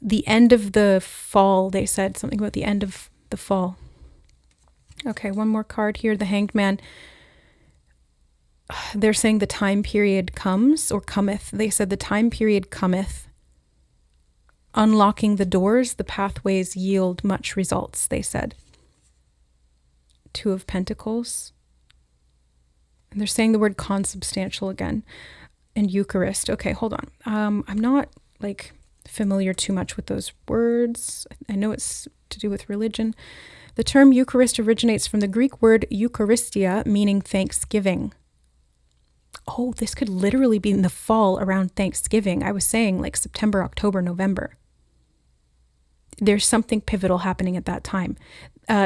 the end of the fall, they said something about the end of the fall. Okay, one more card here, the Hanged Man. They're saying the time period comes or cometh. They said the time period cometh. Unlocking the doors, the pathways yield much results, they said. Two of Pentacles. And they're saying the word consubstantial again. And Eucharist. Okay, hold on. I'm not like familiar too much with those words. I know it's to do with religion. The term Eucharist originates from the Greek word Eucharistia, meaning thanksgiving. Oh, this could literally be in the fall around Thanksgiving. I was saying like September, October, November. There's something pivotal happening at that time.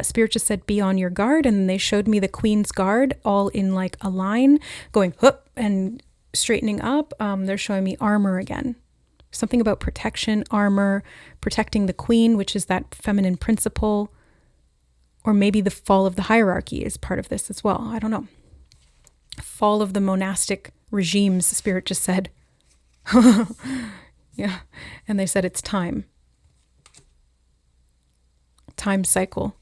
Spirit just said, be on your guard. And they showed me the Queen's Guard all in like a line going whoop and straightening up. They're showing me armor again. Something about protection, armor, protecting the queen, which is that feminine principle. Or maybe the fall of the hierarchy is part of this as well. I don't know. Fall of the monastic regimes, Spirit just said. Yeah. And they said it's time. Time cycle.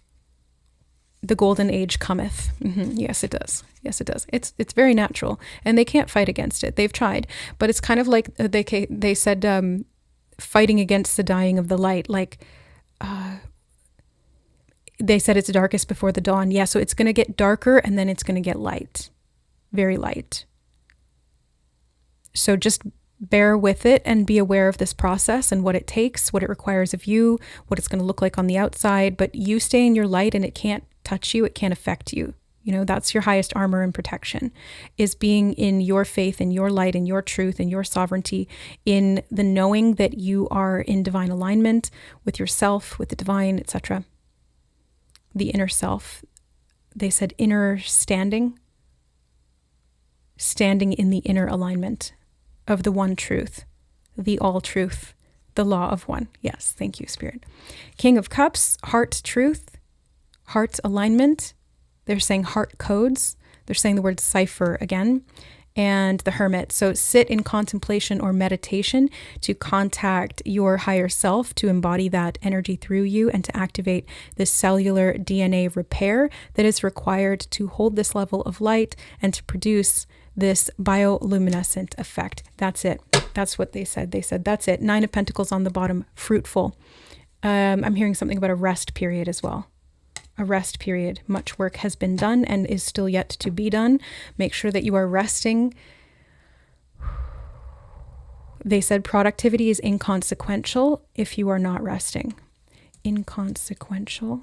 The golden age cometh. Yes, it does. Yes, it does. It's very natural, and they can't fight against it. They've tried, but it's kind of like they said fighting against the dying of the light. Like they said, it's darkest before the dawn. Yeah, so it's going to get darker, and then it's going to get light, very light. So just bear with it and be aware of this process and what it takes, what it requires of you, what it's going to look like on the outside. But you stay in your light, and it can't touch you. It can't affect you. You know, that's your highest armor and protection, is being in your faith, in your light, in your truth, in your sovereignty, in the knowing that you are in divine alignment with yourself, with the divine, etc. The inner self. They said inner standing in the inner alignment of the one truth, the all truth, the law of one. Yes, thank you, Spirit. King of Cups, heart truth, heart alignment. They're saying heart codes. They're saying the word cipher again. And the Hermit. So sit in contemplation or meditation to contact your higher self, to embody that energy through you, and to activate this cellular DNA repair that is required to hold this level of light and to produce this bioluminescent effect. That's it. That's what they said. They said, that's it. 9 of Pentacles on the bottom, fruitful. I'm hearing something about a rest period as well. A rest period. Much work has been done and is still yet to be done. Make sure that you are resting. They said productivity is inconsequential if you are not resting. Inconsequential.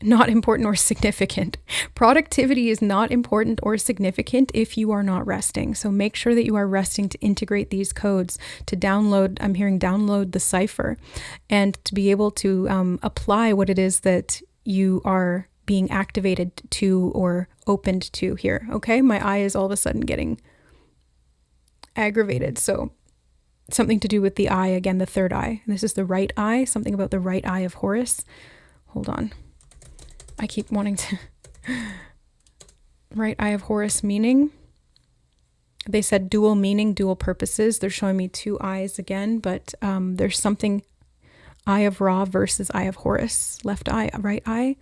Not important or significant. Productivity is not important or significant if you are not resting. So make sure that you are resting to integrate these codes, to download, I'm hearing download the cipher, and to be able to apply what it is that you are being activated to or opened to here. Okay, my eye is all of a sudden getting aggravated. So something to do with the eye, again, the third eye. This is the right eye, something about the right eye of Horus. Hold on. I keep wanting to. Right eye of Horus meaning. They said dual meaning, dual purposes. They're showing me 2 eyes again, but there's something. Eye of Ra versus eye of Horus. Left eye, right eye.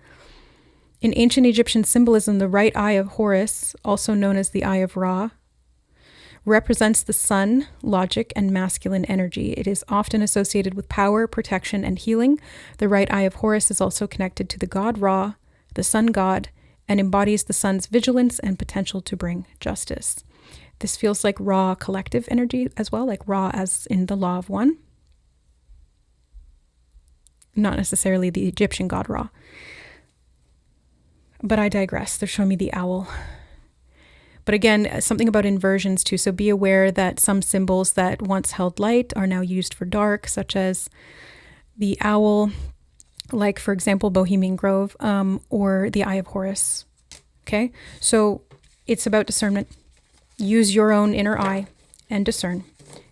In ancient Egyptian symbolism, the right eye of Horus, also known as the eye of Ra, represents the sun, logic, and masculine energy. It is often associated with power, protection, and healing. The right eye of Horus is also connected to the god Ra, the sun god, and embodies the sun's vigilance and potential to bring justice. This feels like Ra collective energy as well, like Ra as in the law of one. Not necessarily the Egyptian god Ra. But I digress. They're showing me the owl. But again, something about inversions too. So be aware that some symbols that once held light are now used for dark, such as the owl, like for example, Bohemian Grove, or the Eye of Horus. Okay, so it's about discernment. Use your own inner eye and discern.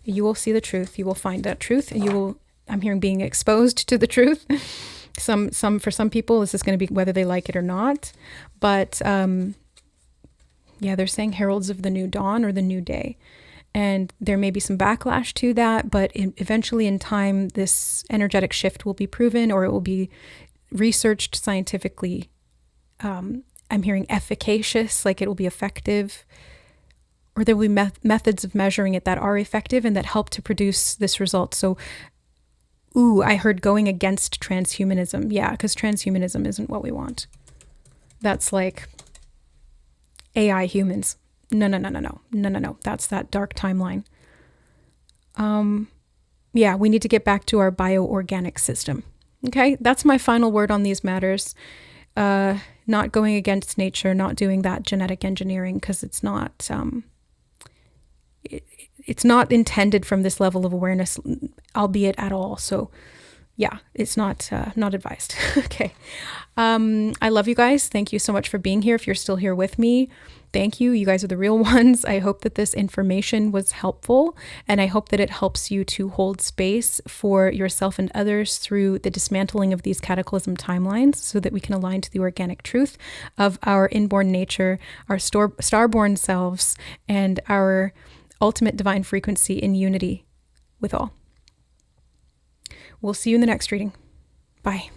You will see the truth. You will find that truth, and you will, I'm hearing, being exposed to the truth. For some people, this is going to be whether they like it or not. But yeah, they're saying heralds of the new dawn or the new day. And there may be some backlash to that, but eventually in time, this energetic shift will be proven, or it will be researched scientifically. I'm hearing efficacious, like it will be effective, or there will be methods of measuring it that are effective and that help to produce this result. So, I heard going against transhumanism. Yeah, because transhumanism isn't what we want. That's like AI humans. No. That's that dark timeline. Yeah, we need to get back to our bioorganic system. Okay, that's my final word on these matters. Not going against nature, not doing that genetic engineering, because it's not, it's not intended from this level of awareness, albeit at all. So yeah, it's not advised. Okay. I love you guys. Thank you so much for being here. If you're still here with me, thank you. You guys are the real ones. I hope that this information was helpful, and I hope that it helps you to hold space for yourself and others through the dismantling of these cataclysm timelines so that we can align to the organic truth of our inborn nature, our starborn selves, and our ultimate divine frequency in unity with all. We'll see you in the next reading. Bye.